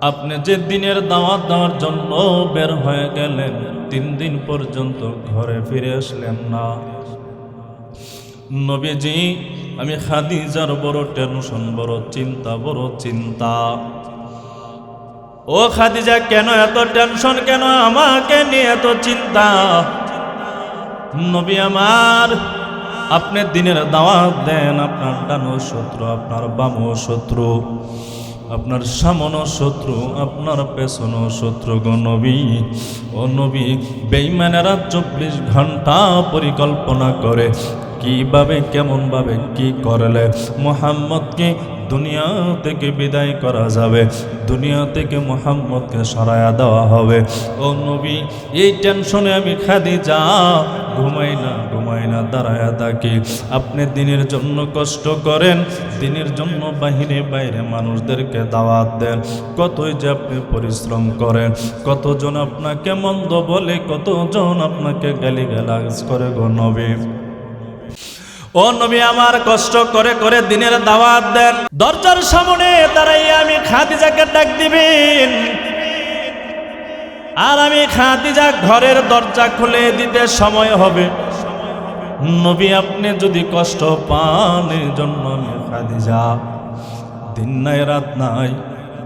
আপনি যে দিনের দাওয়াত দেওয়ার জন্য বের হয়ে গেলেন, 3 দিন পর্যন্ত ঘরে ফিরে আসলেন না। নবীজি, আমি খাদিজার বড় টেনশন, বড় চিন্তা, বড় চিন্তা। ও খাদিজা, কেন এত টেনশন, কেন আমাকে নিয়ে এত চিন্তা? নবী আমার, আপনি দিনের দাওয়াত দেন, আপনার ডানো শত্রু, আপনার বামো শত্রু, আপনার সামনো শত্রু, আপনার পেছনো শত্রু গো নবী। ও নবী, বেঈমানেরা 24 ঘন্টা পরিকল্পনা করে কিভাবে, কেমন ভাবে, কি করলে মুহাম্মদকে দুনিয়া থেকে বিদায় করা যাবে, দুনিয়া থেকে মুহাম্মদকে সরায়া দেওয়া হবে। ও নবী, এই টেনশনে আমি খাদিজা ঘুমাই না। ময়না দাঁড়ায়া থাকি, আপনি দিনের জন্য কষ্ট করেন, দিনের জন্য বাহিরে বাইরে মানুষদেরকে দাওয়াত দেন, কতই যে আপনি পরিশ্রম করেন, কতজন আপনাকে মন্দ বলে, কতজন আপনাকে গালিগালাজ করে গো নবী। ও নবী আমার, কষ্ট করে করে দিনের দাওয়াত দেন, দরজার সামনে দাঁড়াইয়া আমি খাদিজাকে ডাক দিবেন, আর আমি খাদিজা ঘরের দরজা খুলে দিতে সময় হবে। নবী আপনি যদি কষ্ট পান, এই জন্য আমি খাদিজা দিন নাই রাত নাই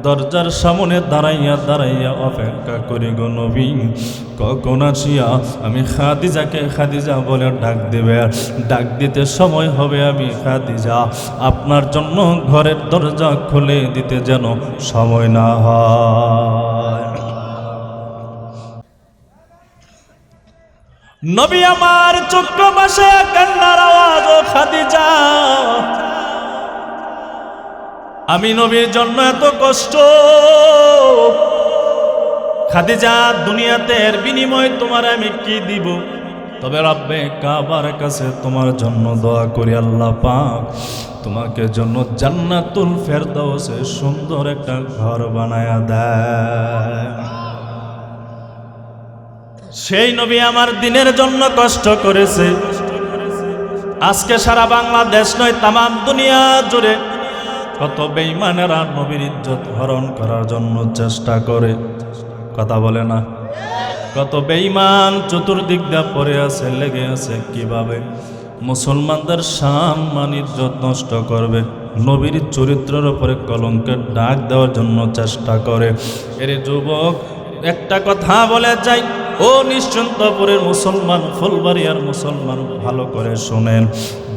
দরজার সামনে দাঁড়াইয়া দাঁড়াইয়া অপেক্ষা করি গো নবী, কখন আসিয়া আমি খাদিজাকে খাদিজা বলে ডাক দেবে, ডাক দিতে সময় হবে আমি খাদিজা আপনার জন্য ঘরের দরজা খুলে দিতে যেন সময় না হয়। নবী আমার চক্ষু ভাসে কান্নার আওয়াজ, ও খাদিজা আমি নবীর জন্য এত কষ্ট, খাদিজা দুনিয়াতে এর বিনিময় তোমার আমি কি দিব, তবে রব্বে কাবার কাছে তোমার জন্য দোয়া করি আল্লাহ পাক তোমাকে জন্য জান্নাতুল ফেরদাউসে সুন্দর একটা ঘর বানায়া দেয়। সেই নবী আমার দিনের জন্য কষ্ট করেছে, আজকে সারা বাংলাদেশ নয় তামাম দুনিয়া জুড়ে কত বেঈমানেরা নবীর ইজ্জত হরণ করার জন্য চেষ্টা করে, কথা বলে না, কত বেঈমান চতুর্দিক দিয়ে পড়ে আছে, লেগে আছে কিভাবে মুসলমানদের সম্মান ইজ্জত নষ্ট করবে, নবীর চরিত্রের উপরে কলঙ্কের ডাক দেওয়ার জন্য চেষ্টা করে। এর যুবক একটা কথা বলে যাই, ও নিশ্চিন্তপুরের মুসলমান, ফুলবাড়িয়ার মুসলমান ভালো করে শোনেন,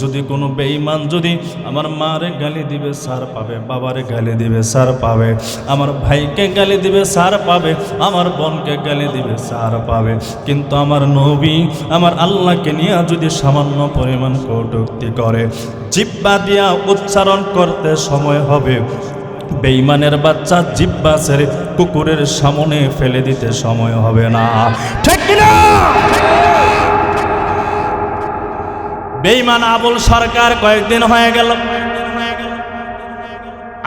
যদি কোনো বেঈমান যদি আমার মারে গালি দিবে সার পাবে, বাবারে গালি দিবে সার পাবে, আমার ভাইকে গালি দিবে সার পাবে, আমার বোনকে গালি দিবে সার পাবে, কিন্তু আমার নবী আমার আল্লাহকে নিয়ে যদি সামান্য পরিমাণ কটূক্তি করে, জিহ্বা দিয়া উচ্চারণ করতে সময় হবে, বেঈমানের বাচ্চা জিহ্বা ছেড়ে কুকুরের সামনে ফেলে দিতে সময় হবে না, ঠিক কিনা? বেঈমান আবুল সরকার কয়েকদিন হয়ে গেল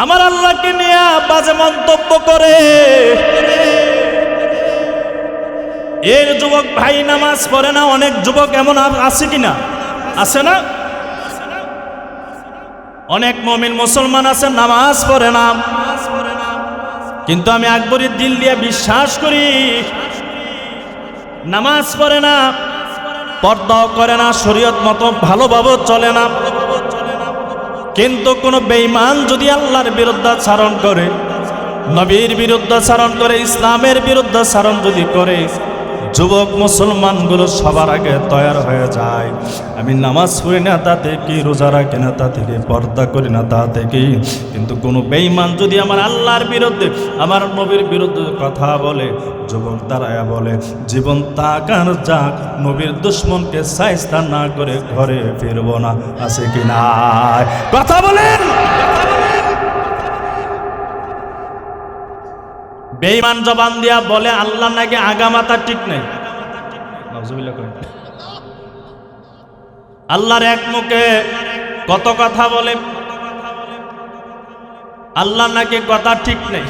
আমার আল্লাহকে নিয়ে বাজে মন্তব্য করে, এর যুবক ভাই নামাজ পড়ে না, অনেক যুবক এমন আছে কিনা, আছে না? অনেক মুমিন মুসলমান আছে নামাজ পড়ে না, কিন্তু আমি আকবরী দিল দিয়ে বিশ্বাস করি নামাজ পড়ে না, পর্দাও করে না, শরীয়ত মতো ভালোভাবে চলে না, কিন্তু কোন বেঈমান যদি আল্লাহর বিরুদ্ধাচরণ করে, নবীর বিরুদ্ধাচরণ করে, ইসলামের বিরুদ্ধাচরণ যদি করে, যুবক মুসলমানগুলো সবার আগে তৈয়ার হয়ে যায়, আমি নামাজ পড়ি না তাতে কি, রোজা রাখি না তাতে কি, পর্দা করি না তাতে কি, কিন্তু কোনো বেঈমান যদি আমার আল্লাহর বিরুদ্ধে আমার নবীর বিরুদ্ধে কথা বলে, যুবক দাঁড়ায়া বলে জীবন তাকার যাক, নবীর দুশ্মনকে সাইস্তা না করে ঘরে ফিরবো না, আছে কি না? কথা বলেন। বেঈমান জবান দিয়া বলে আল্লাহ নাকি আগামাতা ঠিক নেই, আল্লাহর এক মুখে কত কথা বলে, আল্লাহ নাকি কথা ঠিক নেই,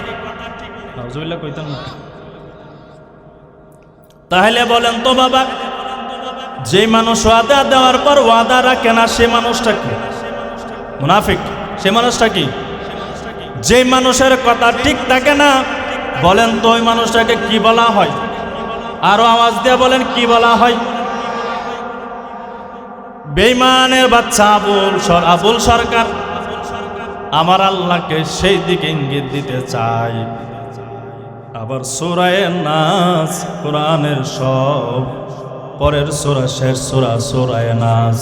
তাহলে বলেন তো বাবা, যে মানুষ ওয়াদা দেওয়ার পর ওয়াদা রাখে না সে মানুষটা কি? মুনাফিক। সে মানুষটা কি? যে মানুষের কথা ঠিক থাকে না, বলেন তো ওই মানুষটাকে কি বলা হয়? আরো আওয়াজ দিয়ে বলেন কি বলা হয়? বেঈমানের বাচ্চা আবুল সরকার আমার আল্লাহকে সেই দিকে ইঙ্গিত দিতে চাই। আবার সূরা নাস, কোরআনের সব পরের সূরা, শেষ সূরা সূরা নাস,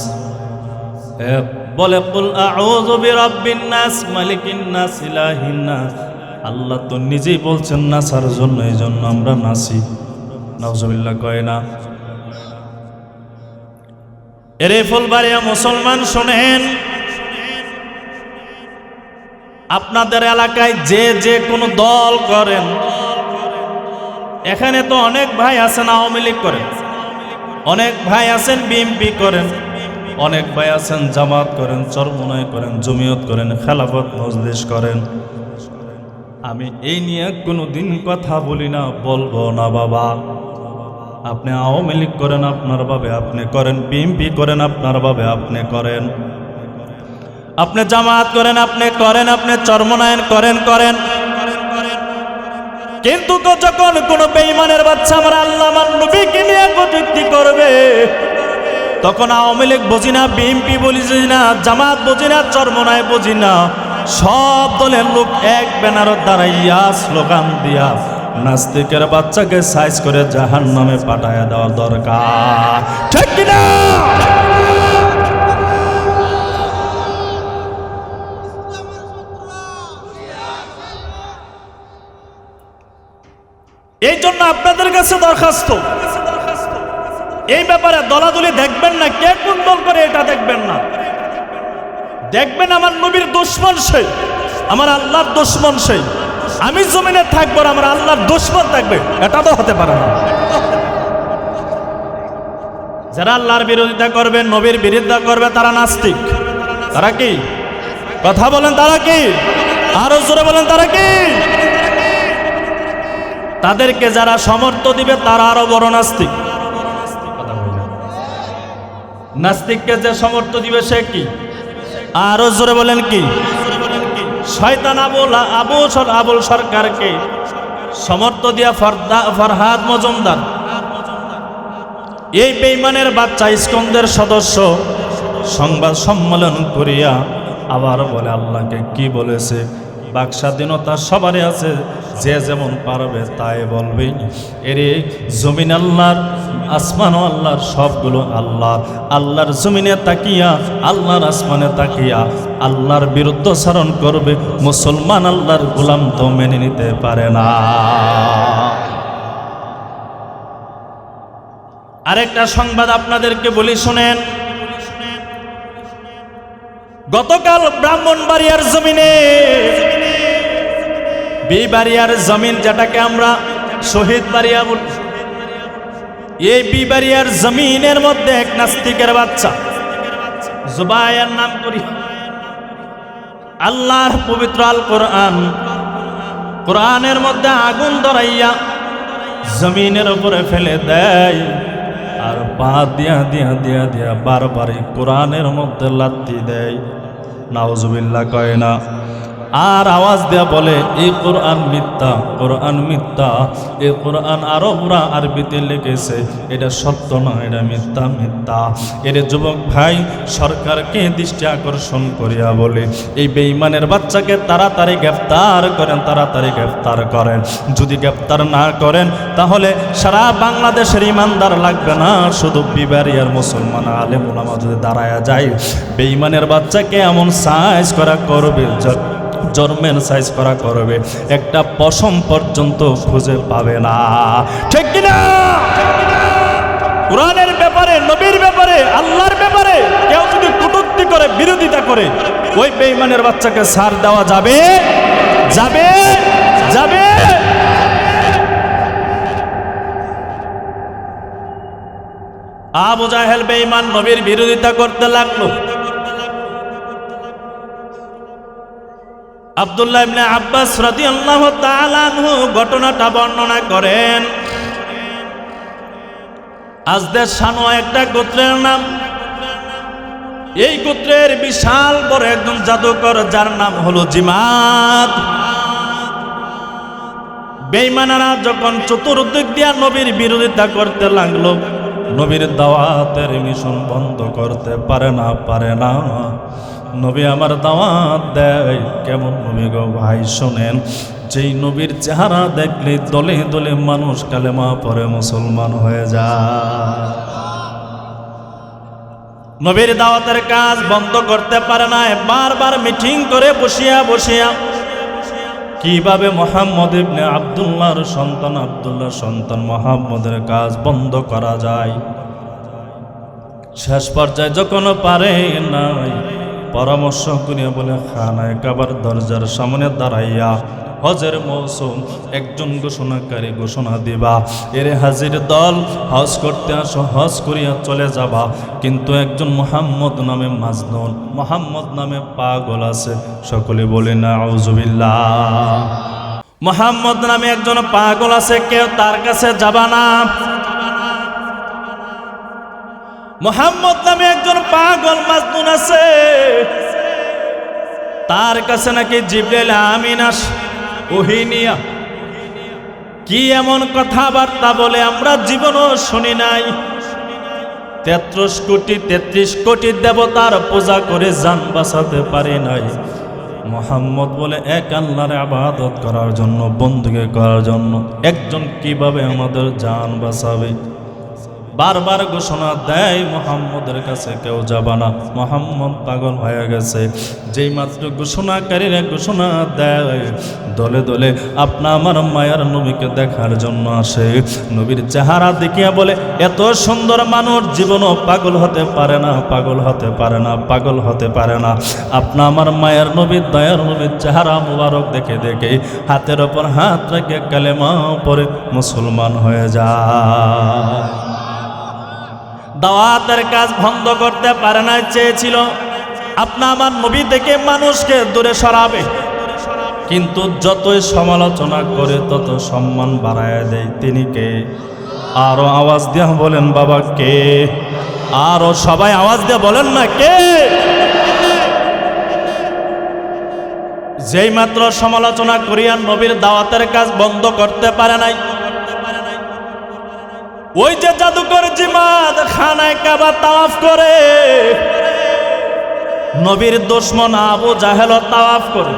বলে কুল আউযু বিরাব্বিন নাস, মালিকিন নাস, ইলাহিন নাস। আল্লাহ তো নিজেই বলছেন নাসার জন্য, এই জন্য আমরা নাসি। নাউজুবিল্লাহ কয় না? এরে ফুলবাড়িয়া মুসলমান শোনেন, আপনাদের এলাকায় যে যে কোনো দল করেন, এখানে তো অনেক ভাই আছেন আওয়ামী লীগ করেন, অনেক ভাই আছেন বিএমপি করেন, অনেক ভাই আছেন জামাত করেন, চরমোনাই করেন, জমিয়ত করেন, খেলাফত মজলিস করেন। আমি এই নিয়ে কোনোদিন কথা বলি না, বলবো না বাবা। আপনি আওয়ামী লীগ করেন আপনার ভাবে আপনি করেন, বিএমপি করেন আপনার ভাবে আপনি করেন, আপনি জামাত করেন আপনি করেন, আপনি চরমোনায়ন করেন। কিন্তু যখন কোন বেঈমানের বাচ্চা আমার আল্লাহ আমার নবীকে নিয়ে কটূক্তি করবে, তখন আওয়ামী লীগ বুঝি না, বিএমপি বুঝি না, জামাত বুঝি না, চরমোনায় বুঝি না, সব দলের লোক এক ব্যানার দাঁড়াইয়া স্লোগান দিয়া নাস্তিকের বাচ্চাকে সাইজ করে জাহান্নামে পাঠায়া দেওয়া দরকার, ঠিক কিনা? এই জন্য আপনাদের কাছে দরখাস্ত, এই ব্যাপারে দলাদলি দেখবেন না, কে কোন দল করে এটা দেখবেন না। দেখবেন আমার নবীর দুশমন সে, আমার আল্লাহর দুশমন সে। আমি জমিনে থাকবো আমার আল্লাহর দুশমন থাকবে, এটা তো হতে পারে না। যারা আল্লাহর বিরোধিতা করবে, নবীর বিরোধিতা করবে, তারা নাস্তিক। তারা কি? কথা বলেন, তারা কি? আরো জোরে বলেন, তারা কি? তাদেরকে যারা সমর্থ দিবে তারা আরো বড় নাস্তিক। নাস্তিককে যে সমর্থ দিবে সে কি? আরো জোরে বলেন কি? শয়তান আবুল সরকারকে সমর্থ দিয়া ফরহাদ মজুমদার, এই বেঈমানের বাচ্চা ইস্কন্দের সদস্য, সংবাদ সম্মেলন করিয়া আবার বলে আল্লাহকে কি বলেছে, বাক স্বাধীনতা সবারই আছে, যে যেমন পারবে তাই বলবে। এরে জমিন আল্লাহর, আসমান আল্লাহর, সবগুলো আল্লাহর। আল্লাহর জমিনে তাকিয়া, আল্লাহর আসমানে তাকিয়া আল্লাহর বিরুদ্ধাচরণ করবে মুসলমান আল্লাহর গোলাম তো মেনে নিতে পারে না। আরেকটা সংবাদ আপনাদেরকে বলি, শুনেন। গতকাল ব্রাহ্মণবাড়িয়ার জমিনে, বিবাড়িয়ার জমিন যেটাকে আমরা শহীদ বাড়িয়া বলি, এই বিবাড়িয়ার জমিনের মধ্যে এক নাস্তিকের বাচ্চা, জুবায়ের নাম করি, আল্লাহর পবিত্র আল কোরআনের মধ্যে আগুন ধরাইয়া জমিনের উপরে ফেলে দেয়, আর পা দিয়া দিয়া দিয়া দিয়া বারবার কোরআনের মধ্যে লাথি দেয়। নাউজুবিল্লাহ কয় না, আর আওয়াজ দেয়া বলে এই কোরআন মিথ্যা, কোরআন মিথ্যা, এই কোরআন আরবরা আরবিতে লিখেছে, এটা সত্য না, এটা মিথ্যা মিথ্যা। এর যুবক ভাই সরকারকে দৃষ্টি আকর্ষণ করিয়া বলে এই বেঈমানের বাচ্চাকে তাড়াতাড়ি গ্রেফতার করেন, তাড়াতাড়ি গ্রেফতার করেন। যদি গ্রেফতার না করেন তাহলে সারা বাংলাদেশের ইমানদার লাগবে না, শুধু বিবাড়িয়ার মুসলমান আলেম ওলামা যদি দাঁড়ায়া যায়, বেঈমানের বাচ্চাকে এমন সাইজ করা করবে, জন্মের সাইজ করা করবে, একটা পশম পর্যন্ত খুঁজে পাবে না, ঠিক কিনা? কোরআনের ব্যাপারে, নবীর ব্যাপারে, আল্লাহর ব্যাপারে কেউ যদি কটূক্তি করে, বিরোধিতা করে, ওই বেঈমানের বাচ্চাকে ছাড় দেওয়া যাবে? যাবে? যাবে? আবু জাহেল বেঈমান নবীর বিরোধিতা করতে লাগলো। আব্দুল্লাহ ইবনে আব্বাস রাদিয়াল্লাহু তাআলা আনহু ঘটনাটা বর্ণনা করেন। আজদের শানো একটা গোত্রের নাম, এই গোত্রের বিশাল বড় একজন জাদুকর, যার নাম হলো জিমাদ। বেঈমানেরা যখন চতুর্দিক দিয়া নবীর বিরোধিতা করতে লাগলো, নবীর দাওয়াতের মিশন বন্ধ করতে পারে না। নবী আমার দাওয়াত দেয়, কেমন নবী গো ভাই শোনেন, যেই নবীর চেহারা দেখলে দলে দলে মানুষ কালেমা পড়ে মুসলমান হয়ে যায়। নবীর দাওয়াতের কাজ বন্ধ করতে পারে না, বারবার মিটিং করে বসিয়া কিভাবে মুহাম্মদ ইবনে আব্দুল্লাহর সন্তান মুহাম্মদের কাজ বন্ধ করা যায়। শেষ পর্যায়ে যখন পারে নাই, পরামর্শ করিয়া বলে খানায় কাবার দরজার সামনে দাঁড়াইয়া হজের মৌসুম, একজন ঘোষণাকারী ঘোষণা দিবা, এরে হাজির দল হজ করতে আসো, হজ করিয়া চলে যাবা। কিন্তু একজন মুহাম্মদ নামে মাজনুন, মুহাম্মদ নামে পাগল আছে। সকলে বলে নাউজুবিল্লাহ। মুহাম্মদ নামে একজন পাগল আছে, কেউ তার কাছে যাবা না। মুহাম্মদ নামে একজন পাগল মাজনুন আছে, তার কাছে নাকি জিবরাইল আমিন আসে ওহী নিয়া। কি এমন কথাবার্তা বলে আমরা জীবনও শুনি নাই। 33 কোটি দেবতার পূজা করে জান বাঁচাতে পারে নাই। মুহাম্মদ বলে এক আল্লাহর ইবাদত করার জন্য, বندگی করার জন্য একজন কিভাবে আমাদের জান বাঁচাবে? বারবার ঘোষণা দেয় মুহাম্মদের কাছে কেউ যাবে না। মুহাম্মদ পাগল হয়ে গেছে। যেই মাত্র ঘোষণাকারীরা ঘোষণা দেয়, দলে দলে আপনা আমার মায়ার নবীকে দেখার জন্য আসে। নবীর চেহারা দেখিয়া বলে, এত সুন্দর মানুষ জীবনও পাগল হতে পারে না, পাগল হতে পারে না, পাগল হতে পারে না। আপনা আমার মায়ার নবীর, দয়ার নবীর চেহারা মুবারক দেখে দেখে হাতের ওপর হাত রেখে কালেমা পড়ে মুসলমান হয়ে যায়। দাওয়াতের কাজ বন্ধ করতে পারে না, চেয়েছিল আপনা আমার নবী থেকে মানুষকে দূরে সরাবে, কিন্তু যতই সমালোচনা করে তত সম্মান বাড়ায় দেয়। তিনি কে? আরো আওয়াজ দিয়ে বলেন বাবা কে? আরো সবাই আওয়াজ দিয়ে বলেন না কে? যেই মাত্র সমালোচনা করিয়া নবীর দাওয়াতের কাজ বন্ধ করতে পারে নাই, ওই যে জাদুকর জিমাদ খানায় কাবা তাওয়াফ করে, নবীর দুশমন আবু জাহেল তাওয়াফ করে,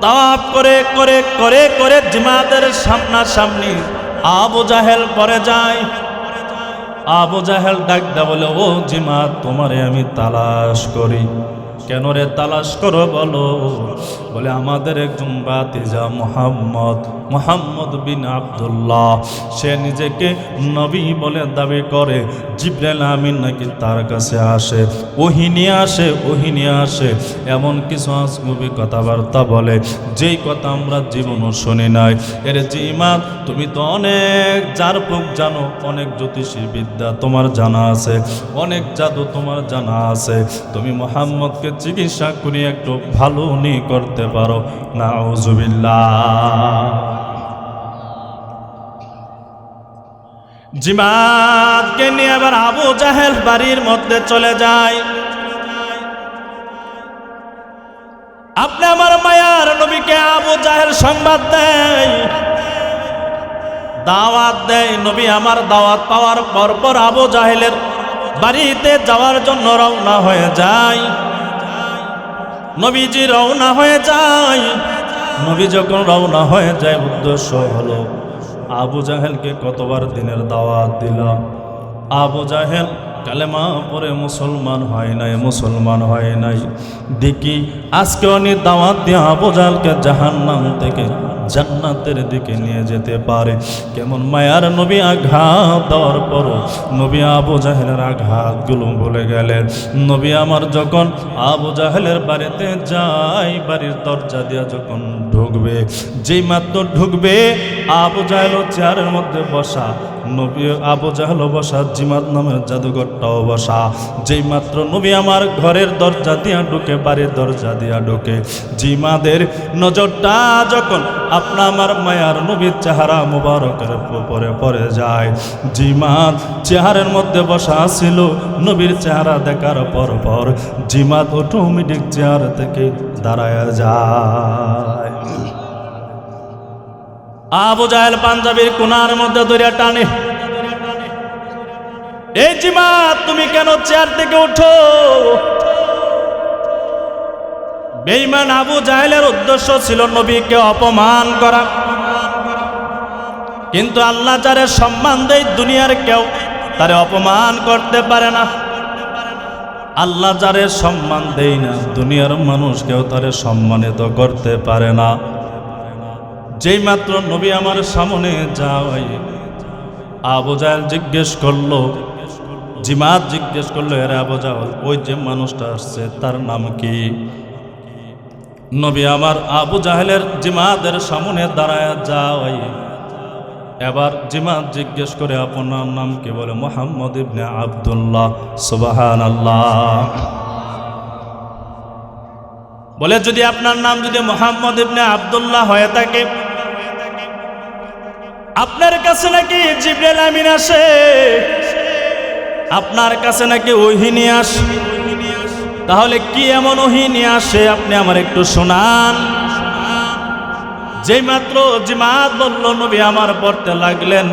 তাওয়াফ করে করে করে করে জিমাদের সামনাসামনি আবু জাহেল পড়ে যায়। আবু জাহেল ডাক দেয়া বলে, ও জিমাদ, তোমারে আমি তালাশ করি। কেন রে তালাশ করো বলো? বলে আমাদের একজন ভাতিজা মুহাম্মদ বিন আব্দুল্লাহ, সে নিজেকে নবী বলে দাবি করে। জিবরাইল আমিন নাকি তার কাছে আসে, ওহী নিয়ে আসে, ওহী নিয়ে আসে। এমন কিছু আজগুবি কথাবার্তা বলে, যেই কথা আমরা জীবনও শুনি নাই। এর জিমাদ, তুমি তো অনেক জারপুক জানো, অনেক জ্যোতিষী বিদ্যা তোমার জানা আছে, অনেক জাদু তোমার জানা আছে। তুমি মুহাম্মদকে চিকিৎসা করে একটু ভালো নি করতে পারো। নাউজুবিল্লাহ। জিমাদকে নিয়ে আবার আবু জাহেল বাড়ির মধ্যে চলে যায়। আপনি আমার মায়ার নবীকে আবু জাহেল সংবাদ দেয়, দাওয়াত দেয়। নবী আমার দাওয়াত পাওয়ার পর আবু জাহেলের বাড়িতে যাওয়ার জন্য রওনা হয়ে যায়। নবীজি রওনা হয়ে যায়। নবী যখন রওনা হয়ে যায়, উদ্দেশ্য হলো আবু জাহেলকে কতবার দিনের দাওয়াত দিলাম, আবু জাহেল কালেমা পরে মুসলমান হয় নাই, মুসলমান হয় নাই। দেখি আজকে উনি দাওয়াত দিয়ে আবু জাহেলকে জাহান্নাম থেকে জান্নাতের দিকে নিয়ে যেতে পারে। কেমন মায়ার নবী আঘাত দেওয়ার পর নবী আবু জাহেলের আঘাতগুলো ভুলে গেলেন। নবী আমার যখন আবু জাহেলের বাড়িতে যাই, বাড়ির দরজা দিয়া যখন ঢুকবে, যেই মাত্র ঢুকবে, আবু জাহেল চেয়ারের মধ্যে বসা, নবী আবু জাহেল বসা, জিমাদ নামের জাদুঘরটাও বসা। যেই মাত্র নবী আমার ঘরের দরজা দিয়া ঢুকে, বাড়ির দরজা দিয়া ঢুকে, জিমাদের নজরটা যখন আপনা আমার মায়ার নবীর চেহারা মুবারকের উপরে পড়ে যায়, জিমাদ চেহারের মধ্যে বসা ছিল। নবীর চেহারা দেখার পর জিমাদ অটোমেটিক চেয়ার থেকে দাঁড়ায় যায়। আবু জাহেল পাঞ্জাবির কোনার মধ্যে ধরে টানে, এই জিমাদ, তুমি কেন চেয়ার থেকে উঠো? বেঈমান আবু জাহেলের উদ্দেশ্য ছিল নবীকে অপমান করা, কিন্তু আল্লাহ যারে সম্মান দেয় দুনিয়ার কেউ তারে অপমান করতে পারে না। আল্লাহ যারে সম্মান দেয় না, দুনিয়ার মানুষ কেউ তারে সম্মানিত করতে পারে না। যেই মাত্র নবী আমার সামনে যায়, আবু জাহেল জিজ্ঞেস করলো, জিমাদ জিজ্ঞেস করলো, এর আবু জাহেল, ওই যে মানুষটা আসছে তার নাম কি? নবী আমার আবু জাহেলের জিমাদের সামনে দাঁড়ায় যায়। এবার জিমাদ জিজ্ঞেস করে আপনার নাম কি? বলে মুহাম্মদ ইবনে আব্দুল্লাহ। সুবহানাল্লাহ। বলে যদি আপনার নাম যদি মুহাম্মদ ইবনে আব্দুল্লাহ হয়ে থাকে, আপনার কাছে নাকি জিবরাইল আমিন আসে, আপনার কাছে নাকি ওহী নিয়ে আসে, তাহলে কি এমন ওহী নিয়ে আসে আপনি আমার একটু শোনান। যেই মাত্র জিমাত বলল, নবী আমার পড়তে লাগলেন,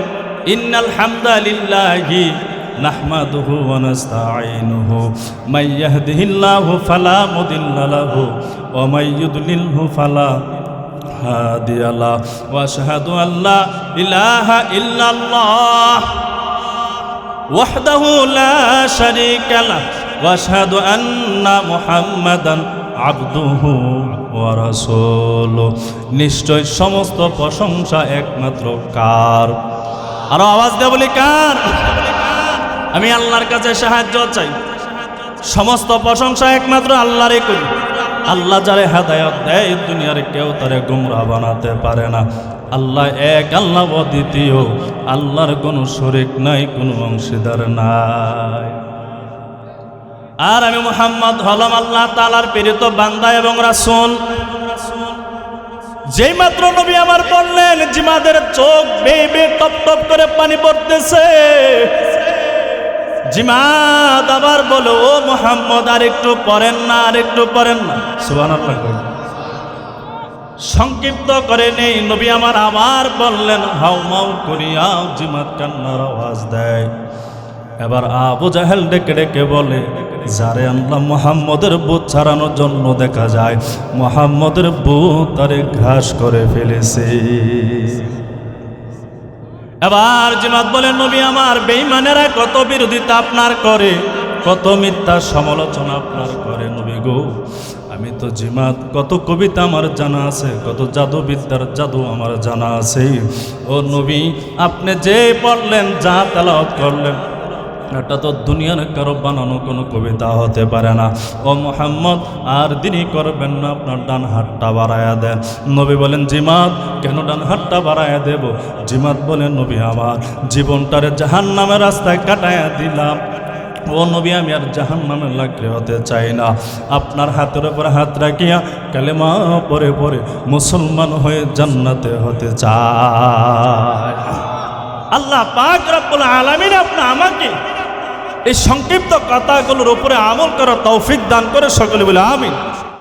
ইন্নাল হামদালিল্লাহি নাহমাদুহু ওয়া নাস্তাঈনুহু মান ইয়াহদিহিল্লাহু ফালা মুদিল্লা লাহু ওয়া মান ইউদ্লিলহু ফালা হাদিয়া লাহু ওয়া আশহাদু আল্লা ইলাহা ইল্লাল্লাহ ওয়াহদাহু লা শারীকা লাহু ওয়া আশহাদু আন্না মুহাম্মাদান আবদুহু ওয়া রাসূলুহু। নিশ্চয় সমস্ত প্রশংসা একমাত্র কার? আরো আওয়াজ দিয়ে বলি কার? আমি আল্লাহর কাছে সাহায্য চাই। সমস্ত প্রশংসা একমাত্র আল্লাহরই করি। আল্লাহ যারে হেদায়েত দেয়, দুনিয়ার কেউ তারে গোমরাহ বানাতে পারে না। আল্লাহ এক, আল্লাহ অদ্বিতীয়, আল্লাহর কোনো শরীক নাই, কোনো অংশীদার নাই। আর আমি মুহাম্মদ হলাম আল্লাহ তাআলার প্রেরিত বান্দা এবং রাসূল। যেই মাত্র নবী আমার বললেন, জিমাদের চোখ বেয়ে বেয়ে টপ টপ করে পানি পড়তেছে। জিমাদ আবার বলো, ও মুহাম্মদ আর একটু পড়েন না, আর একটু পড়েন না। সুবহানাল্লাহ। সংক্ষিপ্ত করে নেই, নবী আমার আবার বললেন, হাউমাউ করিয়া জিমাদ কান্নার আওয়াজ দেয়। এবার আবু জাহেল ডেকে ডেকে বলে, যারে আল্লাহ মুহাম্মদের বুথ ছাড়ানোর জন্য দেখা যায়, মুহাম্মদের বুথ তারে ঘাস করে ফেলেছে। এবার জিমাদ বলেন, নবী আমার বেঈমানেরা কত বিরোধিতা আপনার করে, কত মিথ্যা সমালোচনা আপনার করে। নবী গো, আমি তো জিমাদ, কত কবিতা আমার জানা আছে, কত জাদুবিদ্যার জাদু আমার জানা আছে। ও নবী, আপনি যে পড়লেন, যা তেলাওয়াত করলেন, এটা তো দুনিয়ার কারো বানানো কোনো কবিতা হতে পারে না। ও মুহাম্মদ, আর দেরি করবেন না, আপনার ডান হাতটা বাড়ায়া দেন। নবী বলেন, জিমাদ কেন ডান হাতটা বাড়ায়া দেব? জিমাদ বলেন, নবী আমার জীবনটারে জাহান্নামের রাস্তায় কাটায়া দিলাম। ও নবী, আমি আর জাহান্নামের লাকড়ি হতে চাই না। আপনার হাতের উপর হাত রাখিয়া কালেমা পরে পরে মুসলমান হয়ে জান্নাতে হতে চাই। আল্লাহ পাক রব্বুল আলামিন আপনি আমাকে এই সংক্ষিপ্ত কথাগুলোর উপরে আমল করার তৌফিক দান করে। সকলে বলে আমিন।